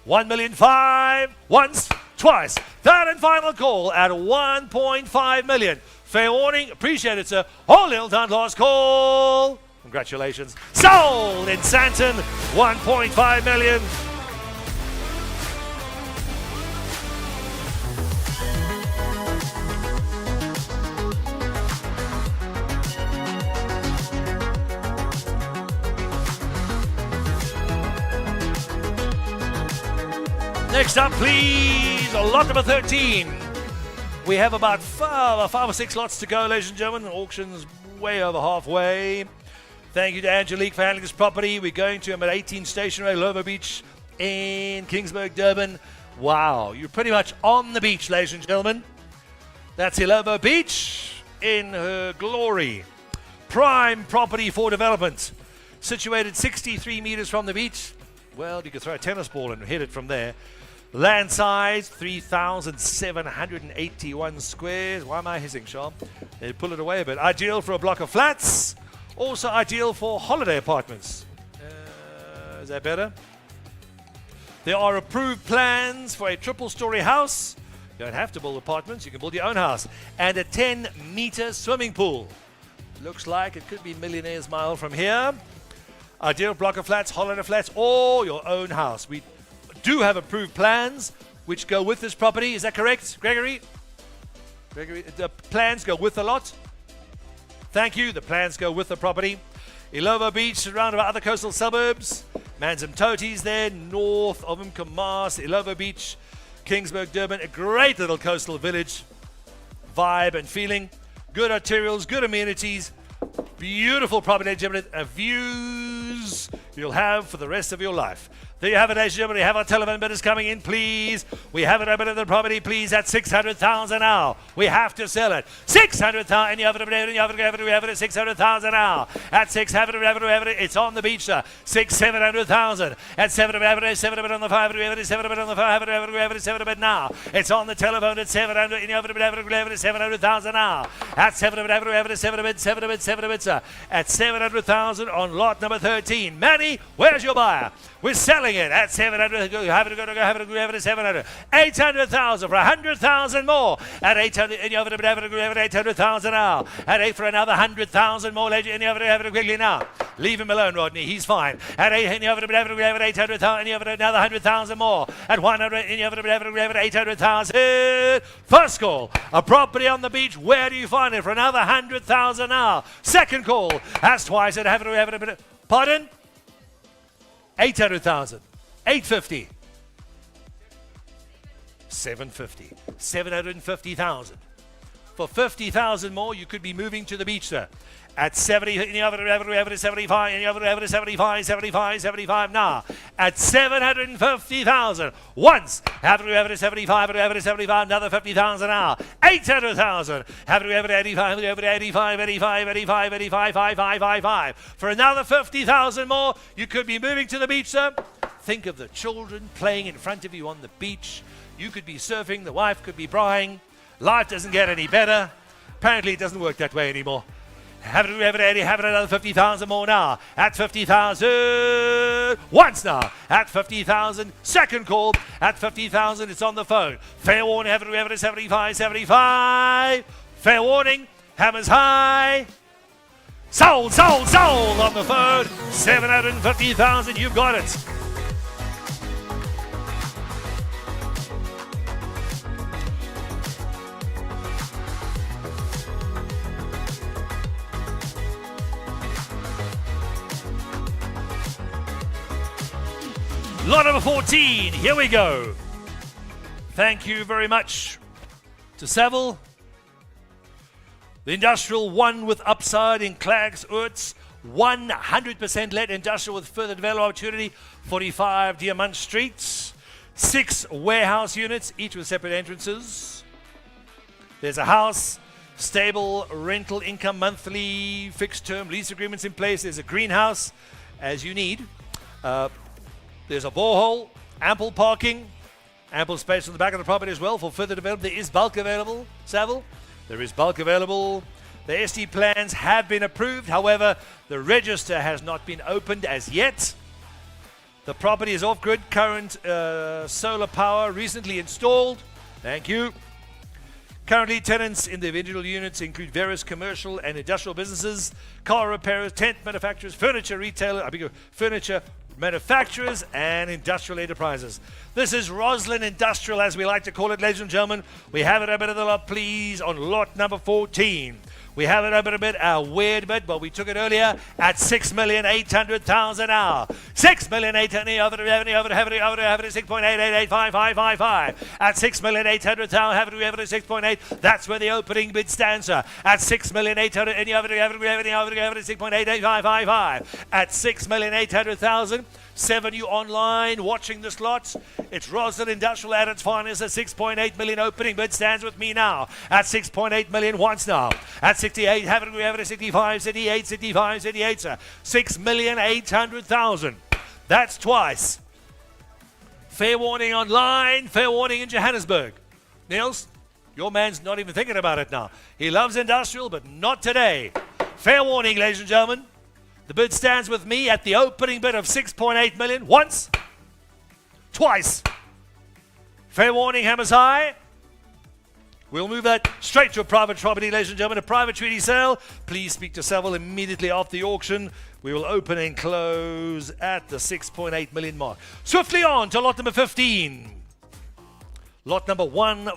1,000,005 once, twice. Third and final call at 1.5 million. Fair warning, appreciate it, sir. All nil done, last call. Congratulations. Sold in Sandton, 1.5 million. Next up, please, lot number 13. We have about five or six lots to go, ladies and gentlemen. The auction's way over halfway. Thank you to Angelique for handling this property. We're going to him at 18 Stationery, Illovo Beach in Kingsburg, Durban. Wow, you're pretty much on the beach, ladies and gentlemen. That's Illovo Beach in her glory. Prime property for development. Situated 63 meters from the beach. Well, you could throw a tennis ball and hit it from there. Land size, 3,781 squares. Why am I hissing, Sean? They pull it away a bit. Ideal for a block of flats. Also ideal for holiday apartments. Is that better? There are approved plans for a triple-story house. You don't have to build apartments. You can build your own house. And a 10-meter swimming pool. Looks like it could be Millionaire's Mile from here. Ideal block of flats, holiday flats, or your own house. We do have approved plans which go with this property. Is that correct, Gregory? The plans go with the lot. Thank you. The plans go with the property. Illovo Beach, surrounded by other coastal suburbs. Manzimtoti's there, north of Mkomas. Illovo Beach, Kingsburg, Durban. A great little coastal village. Vibe and feeling. Good arterials, good amenities. Beautiful property, ladies and gentlemen. Views you'll have for the rest of your life. There you have it, ladies and gentlemen. We have our telephone bidders coming in, please. We have it open at the property, please, at 600,000 now. We have to sell it. 600,000. And you have it at 600,000 now. At 600, it's on the beach, sir. 700,000. At 700 on the 5, we have it 700 on the 5, we have it 700 now. It's on the telephone at 700, and you have it 700,000 now. At 700, we have it 700, sir. At 700,000 on lot number 13. Manny, where's your buyer? We're selling it at 700. Have it 700. 800,000 for 100,000 more. At 800, and you have it 800,000 now. At 8 for another 100,000 more. And you have it quickly now. Leave him alone, Rodney. He's fine. At 8, and you have it 800,000. And you have it another 100,000 more. At 100, and you have it 800,000. First call. A property on the beach. Where do you find it for another 100,000 now? Second call. That's twice. And have it. Pardon? 800,000. 850. 750. 750,000. For 50,000 more, you could be moving to the beach, sir. At 70, and you have it 75, and you have it 75 now. At 750,000. Once, have it 75, another 50,000 now. 800,000. Have it 85. For another 50,000 more, you could be moving to the beach, sir. Think of the children playing in front of you on the beach. You could be surfing, the wife could be braaiing. Life doesn't get any better. Apparently, it doesn't work that way anymore. Have it another 50,000 more now. At 50,000. Once now. At 50,000. Second call. At 50,000. It's on the phone. Fair warning. Have it 75. Fair warning. Hammers high. Sold on the phone. 750,000. You've got it. Lot number 14, here we go. Thank you very much to Saville. The industrial one with upside in Klerksdorp, 100% let industrial with further development opportunity, 45 Diamant Street. 6 warehouse units, each with separate entrances. There's a house, stable rental income, monthly fixed term lease agreements in place. There's a greenhouse, as you need. There's a borehole, ample parking, ample space on the back of the property as well for further development. There is bulk available, Saville. There is bulk available. The SD plans have been approved. However, the register has not been opened as yet. The property is off-grid. Current solar power recently installed. Thank you. Currently, tenants in the individual units include various commercial and industrial businesses, car repairers, tent manufacturers, furniture manufacturers and industrial enterprises. This is Roslyn Industrial, as we like to call it, ladies and gentlemen. We have it open at the lot, please, on lot number 14. We have it open a bit, a weird bit, but we took it earlier at 6,800,000 now. 6,800,000, have it 6.8885555. At 6,800,000, have it 6.8. That's where the opening bid stands, sir. At 6,800,000, and you have it 6.88555. At 6,800,000. 7 you online watching this lot. It's Roslyn Industrial at its finest at 6.8 million. Opening bid stands with me now at 6.8 million once now. At 68, have it at 65, 68, 65, 68, sir. 6,800,000. That's twice. Fair warning online, fair warning in Johannesburg. Niels, your man's not even thinking about it now. He loves industrial, but not today. Fair warning, ladies and gentlemen. The bid stands with me at the opening bid of 6.8 million. Once. Twice. Fair warning, hammers high. We'll move that straight to a private property, ladies and gentlemen. A private treaty sale. Please speak to Saville immediately after the auction. We will open and close at the 6.8 million mark. Swiftly on to lot number 15. Lot number 15.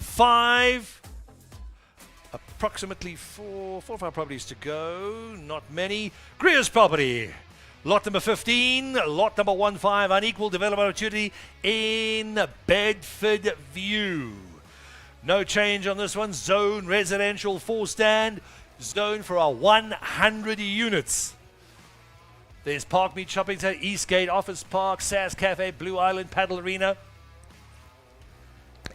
Approximately four or five properties to go. Not many. Greer's property. Lot number 15. Lot number 15. Unequal development opportunity in Bedford View. No change on this one. Zone residential 4 stand. zone for our 100 units. There's Park Mead Shopping Centre, Eastgate Office Park, SAS Cafe, Blue Island Paddle Arena.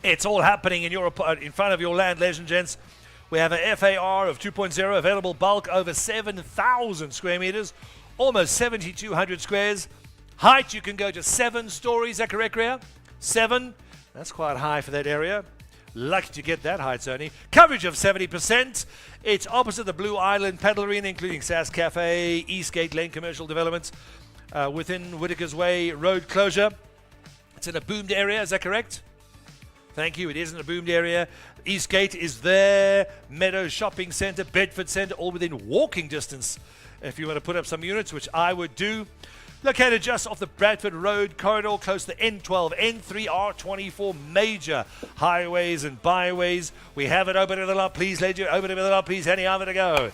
It's all happening in front of your land, ladies and gents. We have a FAR of 2.0, available bulk over 7,000 square meters, almost 7,200 squares. Height, you can go to 7 stories, is that correct, Ria? 7, that's quite high for that area. Lucky to get that height, Sony. Coverage of 70%. It's opposite the Blue Island Paddle Arena, including SAS Cafe, Eastgate Lane Commercial Developments, within Whitaker's Way Road closure. It's in a boomed area, is that correct? Thank you, it is in a boomed area. Eastgate is there. Meadows Shopping Centre, Bedford Centre, all within walking distance if you want to put up some units, which I would do. Located just off the Bradford Road corridor, close to the N12, N3, R24 major highways and byways. We have it open to the lot, please, ladies. Open to the lot, please. Any of it to go.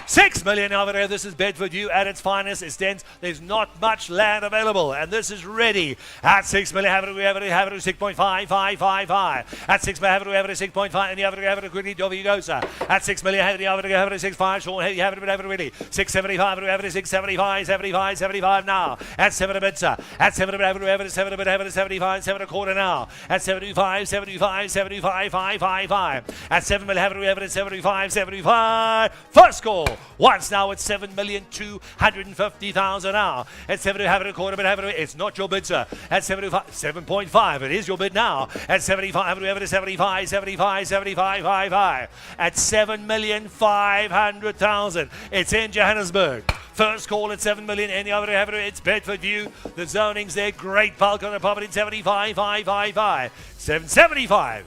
6 million over there. This is Bedford View at its finest. It stands. There's not much land available, and this is ready at 6 million. Have it. We have it. Have it. 6.5555. At 6 million. Have it. We have it. 6.5. And you have it. Have it. Quickly. Over you go, sir. At 6 million. Have it. Have it. Have it. 6.5. Sean. You have it. Have it. Really. 6.75. We have it. 6.75. 75. 75 now. At 7 a bit, sir. At 7 a bit. Have it. We have it. 7 a bit. Have it. 75. 7 a quarter now. At 75. 75. 75. 555. At 7 million. Have it. We have it. 75. 75. First call. Once now at 7,250,000 now. At 7 have it a quarter bit, have it. It's not your bid, sir. At 75, 7.5. It is your bid now. At 75, have it 75, 75, 75, 55. At 7,500,000. It's in Johannesburg. First call at 7 million. Any other have it? It's Bedford View. The zoning's there. Great bulk on the property. 75, 555. 775.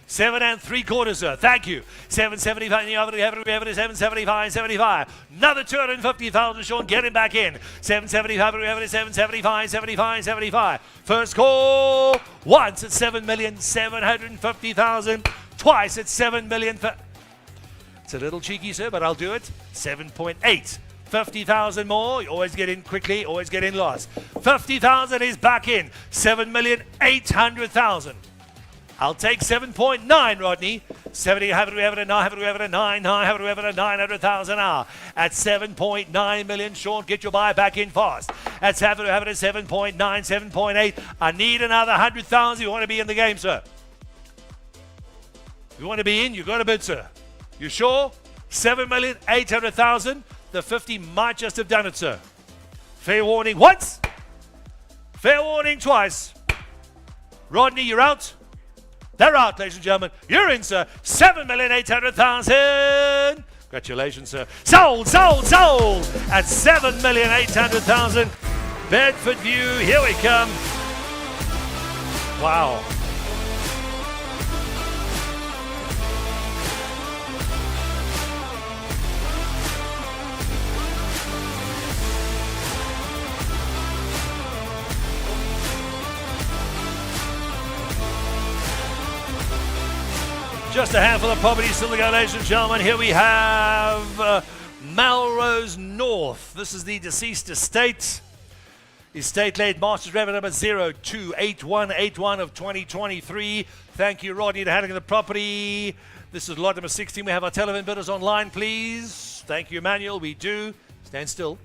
7 3/4, sir. Thank you. 775. We have it. 775. 75. Another 250,000, Sean. Get him back in. 775. We have it. 775. 75. 75. First call. Once at 7,750,000. Twice at 7 million. It's a little cheeky, sir, but I'll do it. 7.8. 50,000 more. You always get in quickly. Always get in last. 50,000 is back in. 7,800,000. I'll take 7.9, Rodney. 70, have it, we have it, 9, have it, we have it, 9, have it, we have it, 900,000 now. At 7.9 million, Sean, get your buy back in fast. At 7, we have it at 7.9, 7.8. I need another 100,000. You want to be in the game, sir? You want to be in? You got to bid, sir. You sure? 7,800,000. The 50 might just have done it, sir. Fair warning once. Fair warning twice. Rodney, you're out. They're out, ladies and gentlemen. You're in, sir. 7,800,000. Congratulations, sir. Sold, sold, sold at 7,800,000. Bedford View, here we come. Wow. Just a handful of properties still to go, ladies and gentlemen. Here we have Melrose North. This is the deceased estate. Estate late Masters Revenue number 028181 of 2023. Thank you, Rodney, to handling the property. This is lot number 16. We have our telephone bidders online, please. Thank you, Emmanuel. We do. Stand still.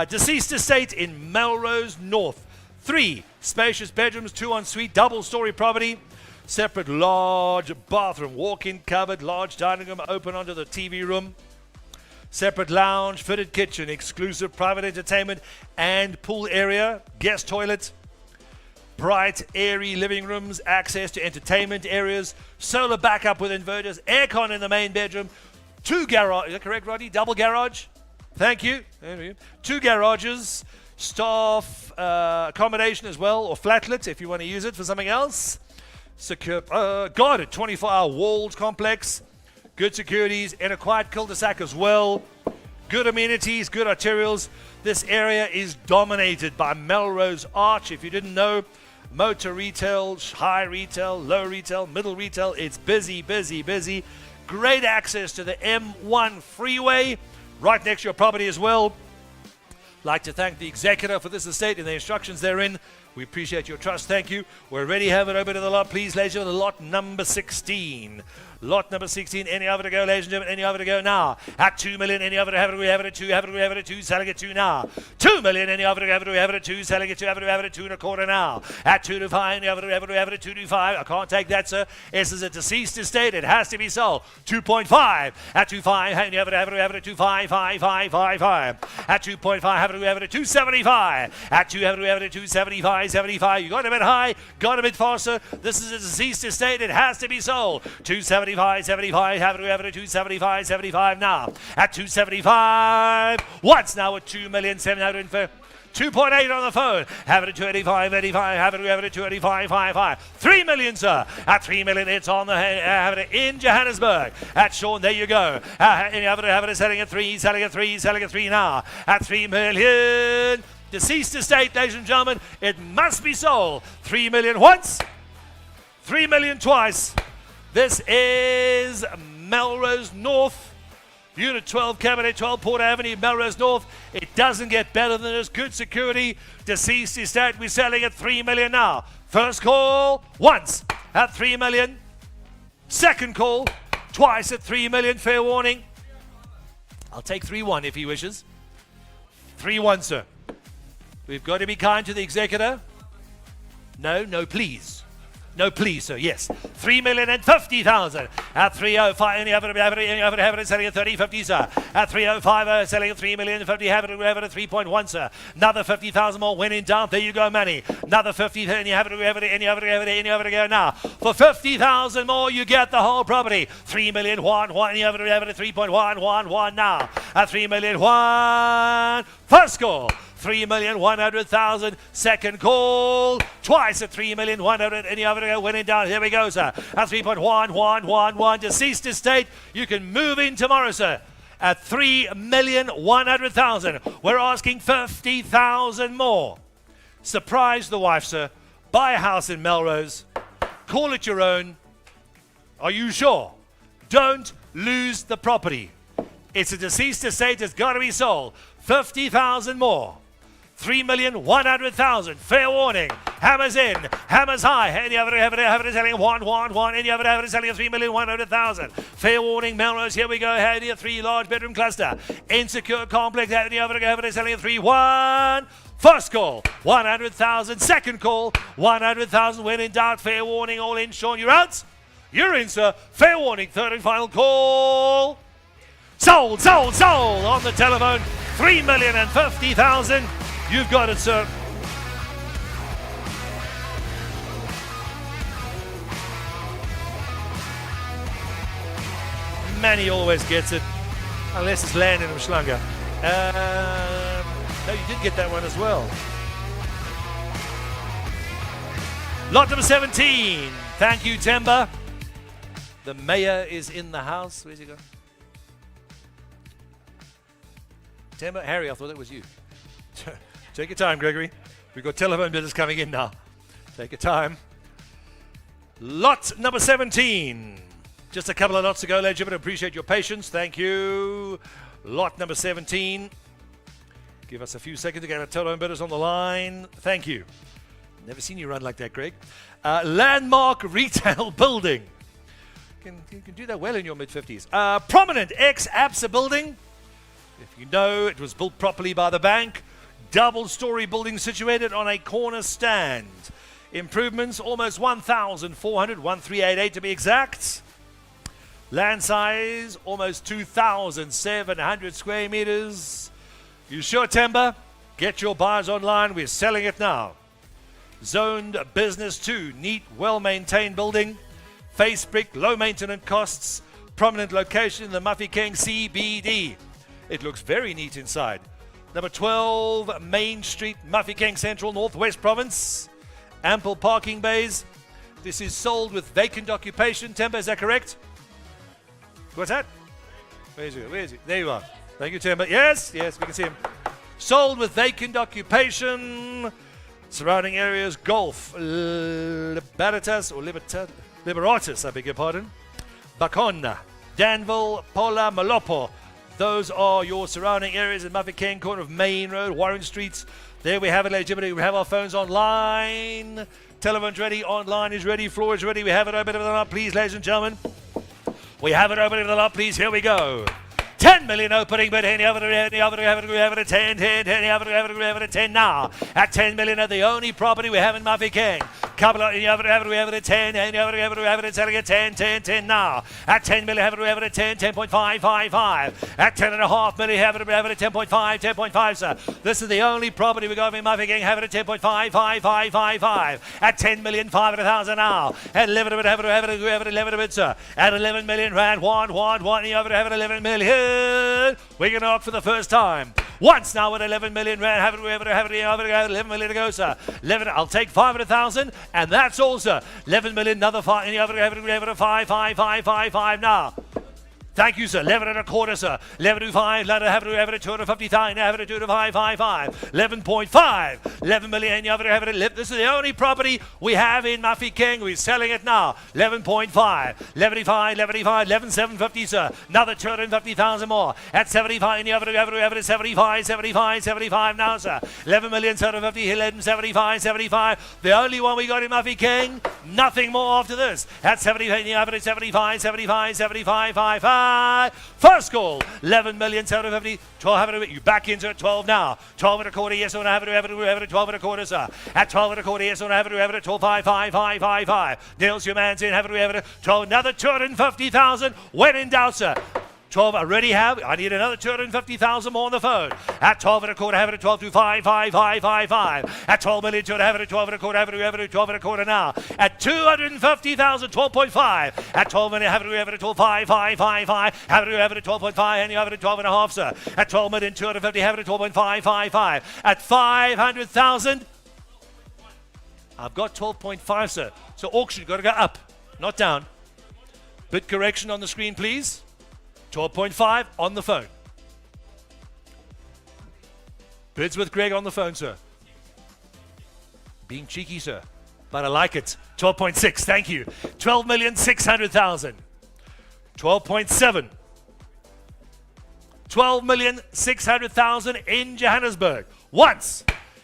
Deceased estate in Melrose North. 3 spacious bedrooms, 2 ensuite, double-story property. Separate large bathroom, walk-in cupboard, large dining room open onto the TV room. Separate lounge, fitted kitchen, exclusive private entertainment and pool area, guest toilet. Bright, airy living rooms, access to entertainment areas, solar backup with inverters, aircon in the main bedroom, 2 garage. Is that correct, Rodney? Double garage. Thank you. 2 garages, staff accommodation as well, or flatlet if you want to use it for something else. Secure, guarded 24-hour walled complex, good securities, in a quiet cul-de-sac as well, good amenities, good arterials. This area is dominated by Melrose Arch. If you didn't know, motor retail, high retail, low retail, middle retail, it's busy, busy, busy. Great access to the M1 freeway, right next to your property as well. Like to thank the executor for this estate and the instructions therein. We appreciate your trust. Thank you. We're ready to have it over to the lot. Please, ladies and gentlemen, lot number 16. Lot number 16, any other to go, ladies and gentlemen, any other to go now. At 2 million, any other to have it, we have it at 2, have it, we have it at 2, selling it 2 now. 2 million, any other to have it, we have it at 2, selling it 2, have it, we have it at 2 and a quarter now. At 2 to 5, any other to have it, we have it at 2 to 5. I can't take that, sir. This is a deceased estate. It has to be sold. 2.5. At 2.5, any other to have it, we have it at 2, 5, 5, 5, 5, 5. At 2.5, have it, we have it at 275. At 2, have it, we have it at 275, 75. You got a bit high, got a bit faster. This is a deceased estate. It has to be sold. 275, 75. Have it, we have it at 275, 75 now. At 275. What's now at 2,750,000? 2.8 on the phone. Have it at 285, 85. Have it, we have it at 285, 55. 3 million, sir. At 3 million, it's on the have it in Johannesburg. At Sean, there you go. Have it selling at 3, selling at 3, selling at 3 now. At 3 million. Deceased estate, ladies and gentlemen. It must be sold. 3 million once. 3 million twice. This is Melrose North, Unit 12, Cabinet 12, Port Avenue, Melrose North. It doesn't get better than this. Good security, deceased estate. We're selling at 3 million now. First call, once at 3 million. Second call, twice at 3 million. Fair warning. I'll take 3-1 if he wishes. 3-1, sir. We've got to be kind to the executor. No, please. No, please, sir. Yes. 3,050,000 at 305. Any other have it selling at 30.50, sir. At 305, selling at 3,050,000. Have it at 3.1, sir. Another 50,000 more. When in doubt, there you go, Manny. Another 50. Any other to go now. For 50,000 more, you get the whole property. 3 million one. Any other have it at 3.111 now. At 3 million one. First call. 3,100,000. Second call. Twice at 3,100,000. Any other to go? When in doubt, here we go, sir. At 3.1111. Deceased estate. You can move in tomorrow, sir. At 3,100,000. We're asking 50,000 more. Surprise the wife, sir. Buy a house in Melrose. Call it your own. Are you sure? Don't lose the property. It's a deceased estate. It's got to be sold. 50,000 more. 3,100,000. Fair warning. Hammers in. Hammers high. Any other have it selling 1. Any other have it selling 3,100,000. Fair warning. Melrose. Here we go. Any a 3 large bedroom cluster. Insecure complex. Any other have it selling 3-1. First call, 100,000. Second call, 100,000. When in doubt, fair warning. All in. Sean, you're out. You're in, sir. Fair warning. Third and final call. Sold on the telephone. 3,050,000. You've got it, sir. Manny always gets it, unless it's landing in Mshlanga. No, you did get that one as well. Lot number 17. Thank you, Temba. The mayor is in the house. Where's he gone? Temba, Harry, I thought that was you. Take your time, Gregory. We've got telephone business coming in now. Take your time. Lot number 17. Just a couple of lots to go, ladies and gentlemen. Appreciate your patience. Thank you. Lot number 17. Give us a few seconds to get our telephone bidders on the line. Thank you. Never seen you run like that, Greg. Landmark Retail Building. You can do that well in your mid-50s. Prominent ex-ABSA building. If you know, it was built properly by the bank. Double-story building situated on a corner stand. Improvements, almost 1,400, 1,388 to be exact. Land size, almost 2,700 square meters. You sure, Temba? Get your buyers online. We're selling it now. Zoned Business 2. Neat, well-maintained building. Face brick, low maintenance costs. Prominent location in the Mafeking CBD. It looks very neat inside. Number 12, Main Street, Mafeking Central, Northwest Province. Ample parking bays. This is sold with vacant occupation. Temba, is that correct? What's that? Where is he? There you are. Thank you, Temba. Yes, we can see him. Sold with vacant occupation. Surrounding areas, Golf, Liberatus, I beg your pardon. Bakona, Danville, Pola, Malopo. Those are your surrounding areas in Mafeking, corner of Main Road, Warren Streets, There we have it, ladies and gentlemen. We have our phones online. Telephone's ready. Online is ready. Floor is ready. We have it open over the lot, please, ladies and gentlemen. We have it open over the lot, please. Here we go. 10 million opening, but any other, we have it at 10, 10, 10, we have it at 10 now. At 10 million at the only property we have in Muffy King. Couple of, we have it at 10, and we have it selling at 10, 10, 10 now. At 10 million, we have it at 10, 10.555. At 10.5 million, we have it at 10.5, 10.5, sir. This is the only property we got in Muffy King, have it at 10.55555. At 10 million, 500,000 now. At 11 of it, we have it 11 of it, sir. At 11 million rand, one, you have it 11 million. We're going to knock for the first time. Once now at 11 million rand. Have it, 11 million to go, sir. 11, I'll take 500,000, and that's all, sir. 11 million, another 5, and you have it 5 now. Thank you, sir. 11 and a quarter, sir. 11 to 5. Let have it 250,000. Have it 2 to 5. 11.5. 11 million. You have it. This is the only property we have in Muffy King. We're selling it now. 11.5. 11.5. 11.750, sir. Another 250,000 more. At 75. And you have it 75 now, sir. 11 million, 750. 11.75. 75. The only one we got in Muffy King. Nothing more after this. At 70. And you have it 75. 55. First call, 11 million, 750, 12, have it, you back into it, 12 now, 12 and a quarter, yes, or no, have it, 12 and a quarter, sir, at 12 and a quarter, yes, or no, have it, 12, 5. Nails your man's in, have it, 12, another 250,000, when in doubt, sir. 12, I already have. I need another 250,000 more on the phone. At 12 and a quarter, have it at 12 to 5. At 12 million, have it at 12 and a quarter, have it 12 and a quarter now. At 250,000, 12.5. At 12 million, have it at 12, 5. Have it at 12.5, and you have it at 12 and a half, sir. At 12 million, 250, have it at 12.5. At 500,000, I've got 12.5, sir. So auction, got to go up, not down. Bid correction on the screen, please. 12.5 on the phone. Bids with Greg on the phone, sir. Being cheeky, sir, but I like it. 12.6, thank you. 12,600,000. 12.7. 12,600,000 in Johannesburg. Once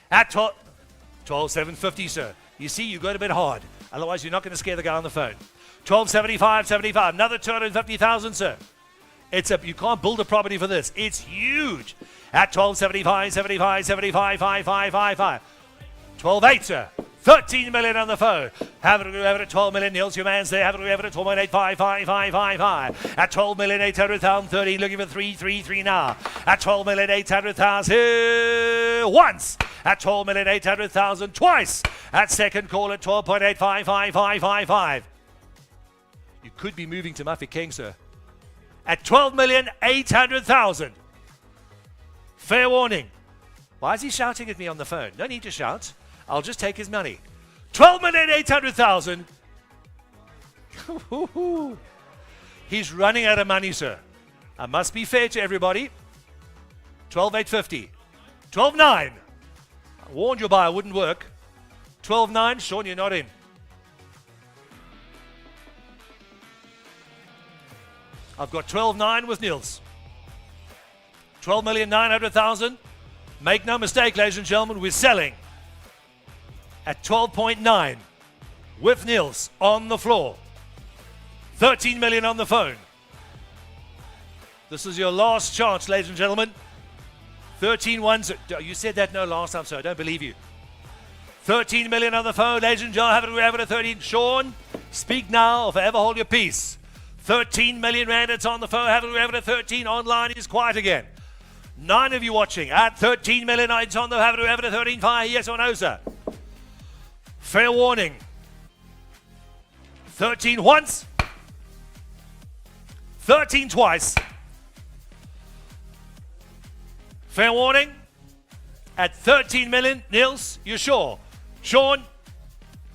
at 12,750, sir. You see, you got a bit hard. Otherwise, you're not going to scare the guy on the phone. 12.75. Another 250,000, sir. You can't build a property for this. It's huge. At 12.75, 12.8, sir. 13 million on the phone. Have it at 12 million. Niels, your man's there. Have it at 12.85. At 12 million, 800,000. 13, looking for 3 now. At 12 million, 800,000. Once. At 12 million, 800,000. Twice. At second call at 12.855. You could be moving to Muffy King, sir. At 12,800,000. Fair warning. Why is he shouting at me on the phone? No need to shout. I'll just take his money. 12,800,000. He's running out of money, sir. I must be fair to everybody. 12,850. 12.9. I warned you by it wouldn't work. 12.9. Sean, you're not in. I've got 12.9 with Niels. 12,900,000. Make no mistake, ladies and gentlemen, we're selling at 12.9 with Niels on the floor. 13 million on the phone. This is your last chance, ladies and gentlemen. 13 ones. You said that no last time, sir. I don't believe you. 13 million on the phone, ladies and gentlemen. Have it at 13. Sean, speak now or forever hold your peace. 13 million rand, it's on the phone. Have it at 13. Online is quiet again. 9 of you watching at 13 million. It's on the have it at 13. Fire, yes or no, sir? Fair warning. 13 once. 13 twice. Fair warning. At 13 million. Niels, you sure? Sean,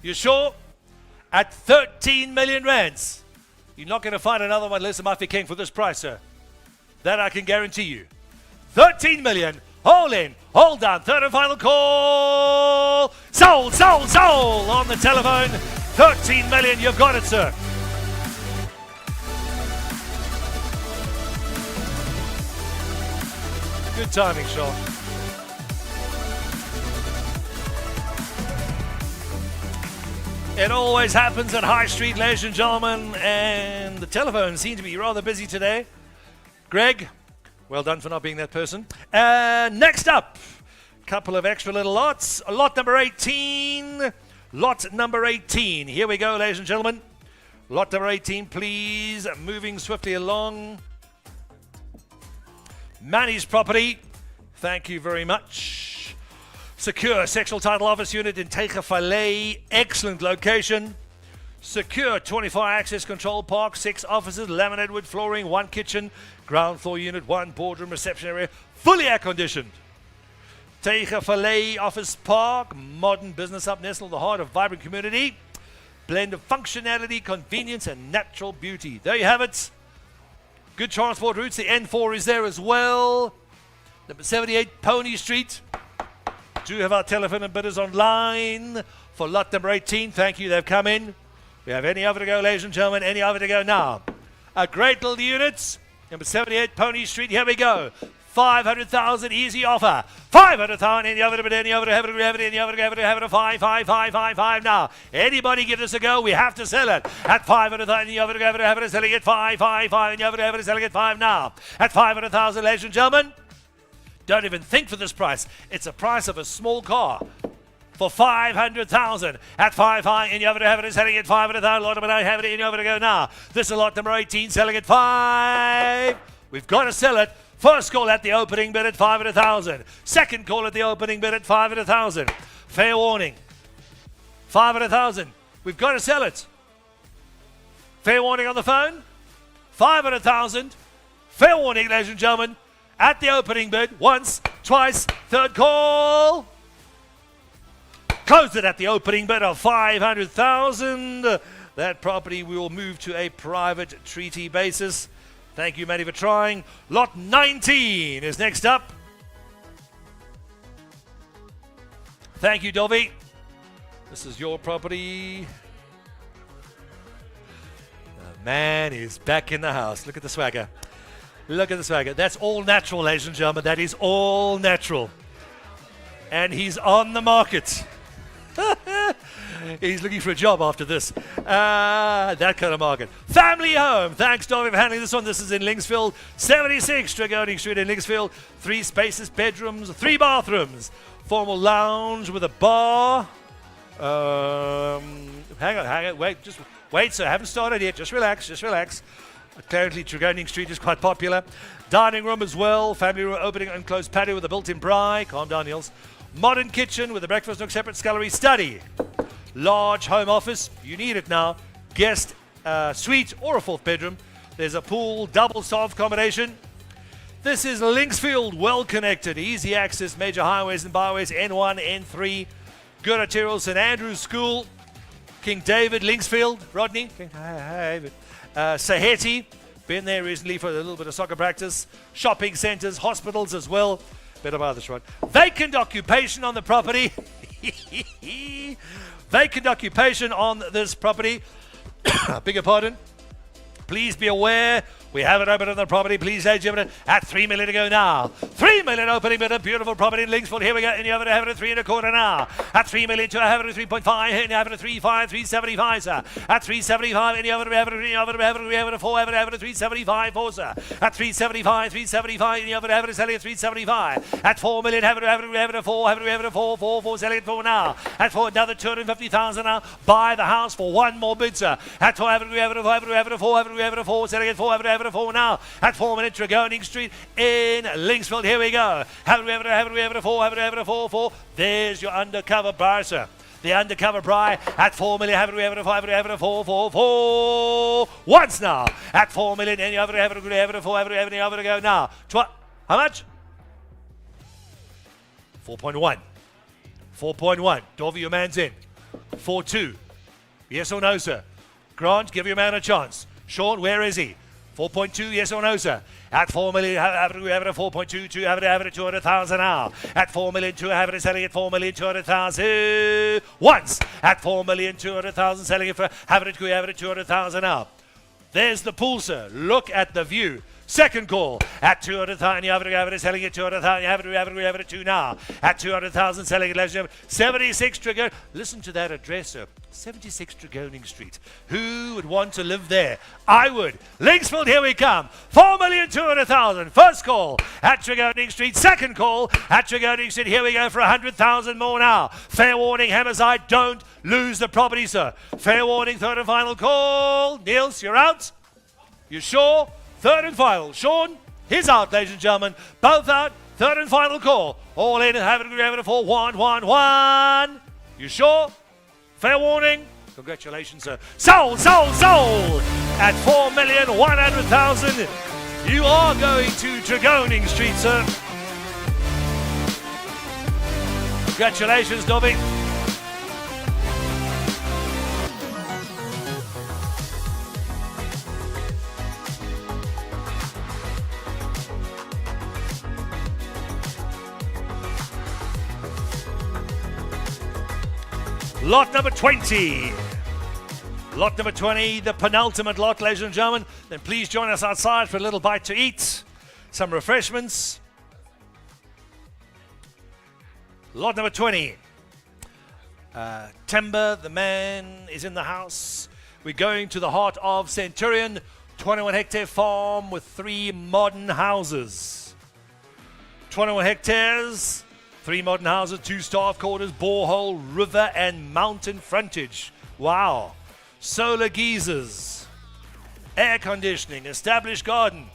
you sure? At 13 million rands. You're not going to find another one less than Muffy King for this price, sir. That I can guarantee you. 13 million. Hold in. Hold down. Third and final call. Sold on the telephone. 13 million. You've got it, sir. Good timing, Sean. It always happens at High Street, ladies and gentlemen, and the telephones seem to be rather busy today. Greg, well done for not being that person. Next up, couple of extra little lots. Lot number 18. Lot number 18. Here we go, ladies and gentlemen. Lot number 18, please. Moving swiftly along. Manny's property. Thank you very much. Secure Sexual Title Office Unit in Tegefale. Excellent location. Secure 24 access control park, 6 offices, laminated wood flooring, 1 kitchen, ground floor unit, 1 boardroom reception area, fully air conditioned. Tegefale Office Park, modern business hub nestled in the heart of vibrant community. Blend of functionality, convenience, and natural beauty. There you have it. Good transport routes. The N4 is there as well. Number 78 Pony Street. Do have our telephone and bidders online for lot number 18. Thank you, they've come in. We have any other to go, ladies and gentlemen, any other to go now. A great little units. Number 78 Pony Street, here we go. 500,000 easy offer. 500,000, any other to bid, any other to have it, any other to have it, 5 now. Anybody give this a go, we have to sell it. At 500,000, any other to have it, selling it 5, any other to have it, selling it 5 now. At 500,000, ladies and gentlemen. Don't even think for this price. It's a price of a small car. For 500,000 at 5 high, and you have to have it, selling it 500,000. Lot number 9, have it, and you have to go now. This is lot number 18, selling it 5. We've got to sell it. First call at the opening bid at 500,000. Second call at the opening bid at 500,000. Fair warning. 500,000. We've got to sell it. Fair warning on the phone. 500,000. Fair warning, ladies and gentlemen. At the opening bid, once, twice, third call. Closed it at the opening bid of 500,000. That property we will move to a private treaty basis. Thank you, Matty, for trying. Lot 19 is next up. Thank you, Dolby. This is your property. The man is back in the house. Look at the swagger. Look at the swagger. That's all natural, ladies and gentlemen. That is all natural. And he's on the market. He's looking for a job after this. That kind of market. Family home. Thanks, Dolby, for handling this one. This is in Linksfield, 76 Tregoning Street in Linksfield. 3 spacious bedrooms, 3 bathrooms. Formal lounge with a bar. Hang on. Wait, sir. I haven't started yet. Just relax. Apparently, Tregoning Street is quite popular. Dining room as well. Family room opening and closed patio with a built-in braai. Calm down, Niels. Modern kitchen with a breakfast nook, separate scullery, study. Large home office. You need it now. Guest suite or a 4th bedroom. There's a pool, double staff accommodation. This is Linksfield, well connected. Easy access, major highways and byways, N1, N3. Good arterial, St. Andrew's School. King David, Linksfield. Rodney. Saheti. Been there recently for a little bit of soccer practice. Shopping centres, hospitals as well. Better buy this one. Vacant occupation on the property. Vacant occupation on this property. Beg your pardon. Please be aware, we have it open on the property. Please age it at 3 million to go now. 3 million opening bid, a beautiful property in Linksfield. Here we go. And you have it at 3 1/4 now. At 3 million to have it at 3.5. And you have it at 3.5, 375, sir. At 375, and you have it at 4, have it at 375, 4, sir. At 375, 375, and you have it at selling at 375. At 4 million, have it at 4, have it at 4, selling it 4 now. At 4, another 250,000 now. Buy the house for 1 more bid, sir. At 4, have it at 4, selling it 4, have it at 4 now. At 4 minutes, Tregoning Street in Linksfield. Here we go. Have it at 4. There's your undercover buyer, sir. The undercover buy at 4 million. Have it at 4. Once now. At 4 million. And you have it at 4. Have it to go now. How much? 4.1. 4.1. Dorvey, your man's in. 4.2. Yes or no, sir? Grant, give your man a chance. Sean, where is he? 4.2, yes or no, sir? At 4 million, have it at 4.22, have it at 200,000 now. At 4 million, have it selling at 4 million, 200,000. Once at 4 million, 200,000, selling it for, have it at 200,000 now. There's the pool, sir. Look at the view. Second call at 200,000. You have it selling it 200,000. You have it at 2 now. At 200,000, selling it, ladies and gentlemen. 76 Dragon. Listen to that address, sir. 76 Dragoning Street. Who would want to live there? I would. Linksfield, here we come. 4,200,000. First call at Dragoning Street. Second call at Dragoning Street. Here we go for 100,000 more now. Fair warning, Hammerside. Don't lose the property, sir. Fair warning, third and final call. Niels, you're out. You sure? Third and final. Sean, he's out, ladies and gentlemen. Both out. Third and final call. All in and have it for 1-1-1. You sure? Fair warning. Congratulations, sir. Sold. At 4,100,000. You are going to Dragoning Street, sir. Congratulations, Dobby. Lot number 20. Lot number 20, the penultimate lot, ladies and gentlemen. Then please join us outside for a little bite to eat, some refreshments. Lot number 20. Timber, the man is in the house. We're going to the heart of Centurion, 21 hectare farm with 3 modern houses. 21 hectares. 3 modern houses, 2 staff quarters, borehole, river and mountain frontage. Wow. Solar geysers, air conditioning, established garden.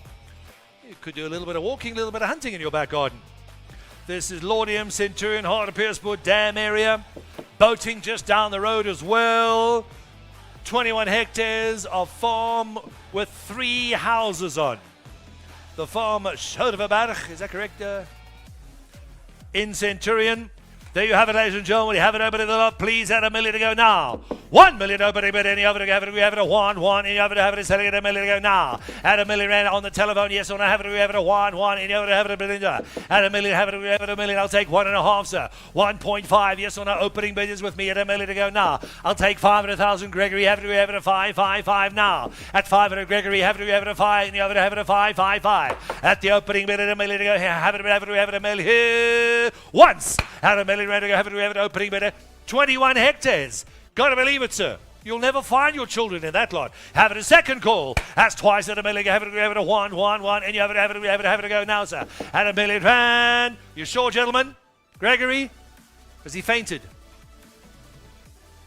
You could do a little bit of walking, a little bit of hunting in your back garden. This is Laudium, Centurion, Heart of Pierceport Dam area. Boating just down the road as well. 21 hectares of farm with 3 houses on. The farm Schodeverberg, is that correct? In Centurion. There you have it, ladies and gentlemen. You have it open in the lot. Please add $1 million to go now. 1 million opening bid. Any other? We have it a 1. Any other? Have it selling it $1 million to go now. Add $1 million rand on the telephone. Yes or no? Have it? We have it a 1. Any other? Have it $1 million. Add $1 million. Have it? We have it $1 million. I'll take 1.5, sir. 1.5. Yes or no? Opening bid is with me at $1 million to go now. I'll take 500,000. Gregory. Have it? We have it a 5 now. At 500, Gregory. Have it? We have it a 5. Any other? Have it a 5. At the opening bid at $1 million to go. Have it? We have it $1 million here. Once. Add $1 million rand to go. Have it? We have it opening bid. 21 hectares. Gotta believe it, sir. You'll never find your children in that lot. Have it a second call. That's twice at $1 million. Have it a 1. And you have it to go now, sir. At $1 million rand. You sure, gentlemen? Gregory? Has he fainted?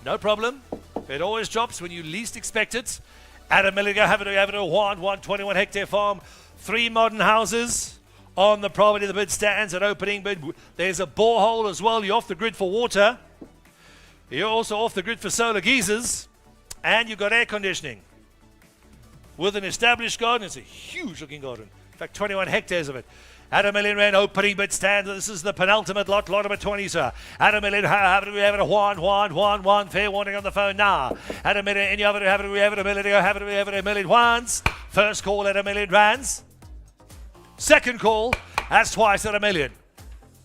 No problem. It always drops when you least expect it. At $1 million, have it a 1, 21 hectare farm. 3 modern houses. On the property, the bid stands at opening bid. There's a borehole as well. You're off the grid for water. You're also off the grid for solar geysers. And you've got air conditioning. With an established garden. It's a huge looking garden. In fact, 21 hectares of it. At $1 million rand, opening bid stands. This is the penultimate lot number 20, sir. At $1 million, we have it a 1. Fair warning on the phone now. At $1 million, any other, we have it $1 million to go. Have it, we have it $1 million once. First call at $1 million rands. Second call, that's twice at $1 million.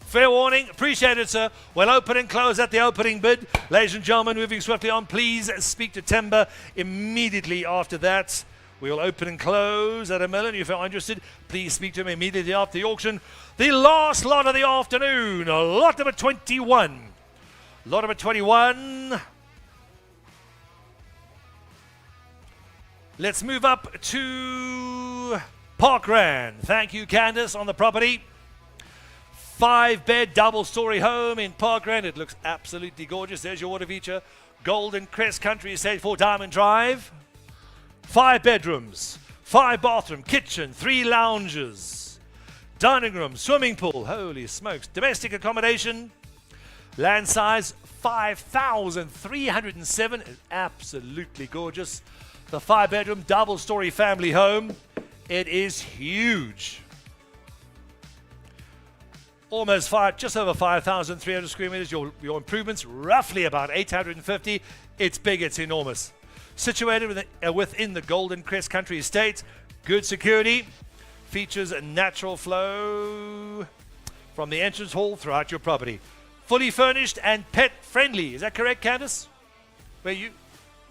Fair warning, appreciate it, sir. We'll open and close at the opening bid. Ladies and gentlemen, moving swiftly on, please speak to Timber immediately after that. We will open and close at $1 million. If you're interested, please speak to him immediately after the auction. The last lot of the afternoon, lot number 21. Lot number 21. Let's move up to Parkrand. Thank you, Candace, on the property. 5-bed, double-story home in Parkrand. It looks absolutely gorgeous. There's your water feature. Golden Crest Country Estate for Diamond Drive. 5 bedrooms, 5 bathroom, kitchen, 3 lounges, dining room, swimming pool. Holy smokes. Domestic accommodation. Land size 5,307. It's absolutely gorgeous. The 5-bedroom, double-story family home. It is huge. Almost just over 5,300 square meters. Your improvements, roughly about 850. It's big, it's enormous. Situated within the Golden Crest Country Estate. Good security. Features a natural flow from the entrance hall throughout your property. Fully furnished and pet friendly. Is that correct, Candace? There you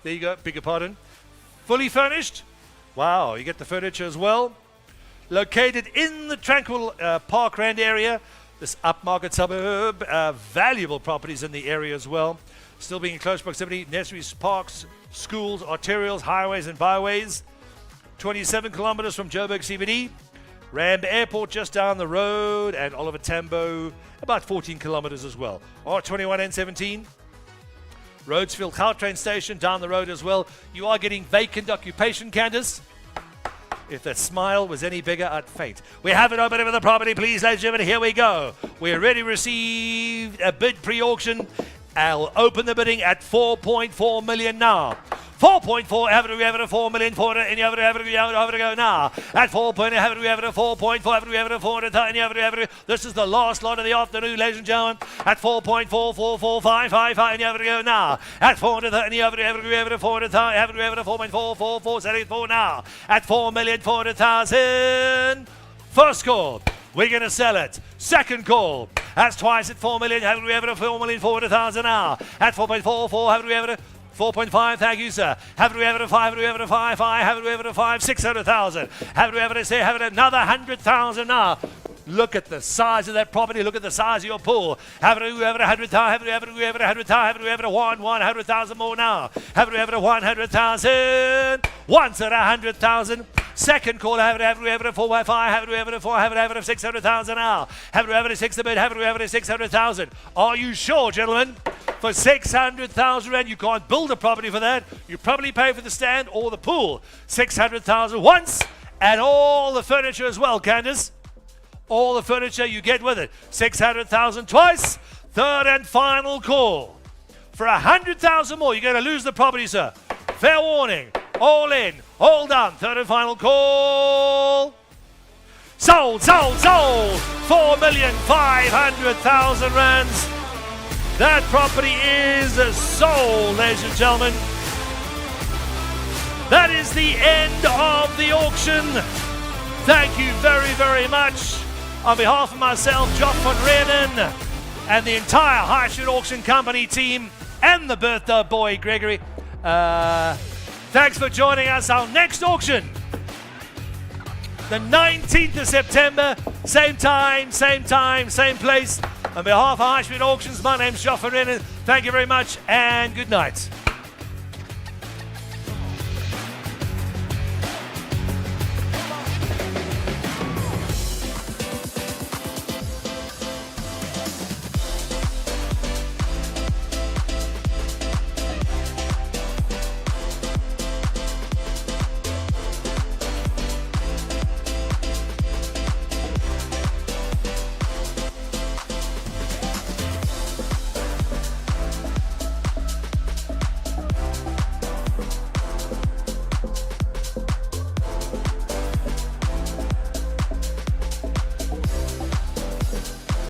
go. Beg your pardon. Fully furnished. Wow, you get the furniture as well. located in the tranquil Parkrand area, this upmarket suburb. Valuable properties in the area as well. Still being in close proximity, nurseries, parks, schools, arterials, highways and byways. 27 kilometers from Joburg CBD. Rand Airport just down the road, and Oliver Tambo about 14 kilometers as well. R21 N17. Rhodesfield Gautrain Station down the road as well. You are getting vacant occupation, Candace. If that smile was any bigger, I'd faint. We have it open for the property, please, ladies and gentlemen. Here we go. We already received a bid pre-auction. I'll open the bidding at 4.4 million now. 4.4, have it at 4 million, 4, and you have it go now. At 4 point, have it at 4.4, have it at 4, and you have it. This is the last lot of the afternoon, ladies and gentlemen. At 4.444555, and you have it go now. At 400, and you have it at 400, have it at 4.444, selling it for now. At 4,400,000. First call. We're going to sell it. Second call. That's twice at 4 million. Have we ever 4,400,000 now? At 4.44. Have we ever 4.5? Thank you, sir. Have we ever 5? Have we ever 5? Have we ever 5? 600,000. Have we ever say? Have it another 100,000 now? Look at the size of that property. Look at the size of your pool. Have we ever 100,000? Have we ever 100,000? Have we ever 100,000 more now? Have we ever 100,000? Once at 100,000. Second call, have we ever 4 by 5, have we ever 4, have we ever 600,000 now, have we ever 6 the bid, have we ever 600,000. Are you sure, gentlemen? For 600,000 rand, you can't build a property for that. You probably pay for the stand or the pool. 600,000 once, and all the furniture as well, Candace. All the furniture you get with it. 600,000 twice. Third and final call. For 100,000 more, you're going to lose the property, sir. Fair warning. All in, all done. Third and final call. Sold, sold, sold. 4,500,000 rands. That property is sold, ladies and gentlemen. That is the end of the auction. Thank you very, very much. On behalf of myself, Jock van Renen, and the entire High Street Auction Company team, and the birthday boy, Gregory, thanks for joining us. Our next auction, the 19th of September, same time, same place. On behalf of High Street Auctions, my name's Jock van Renen. Thank you very much, and good night.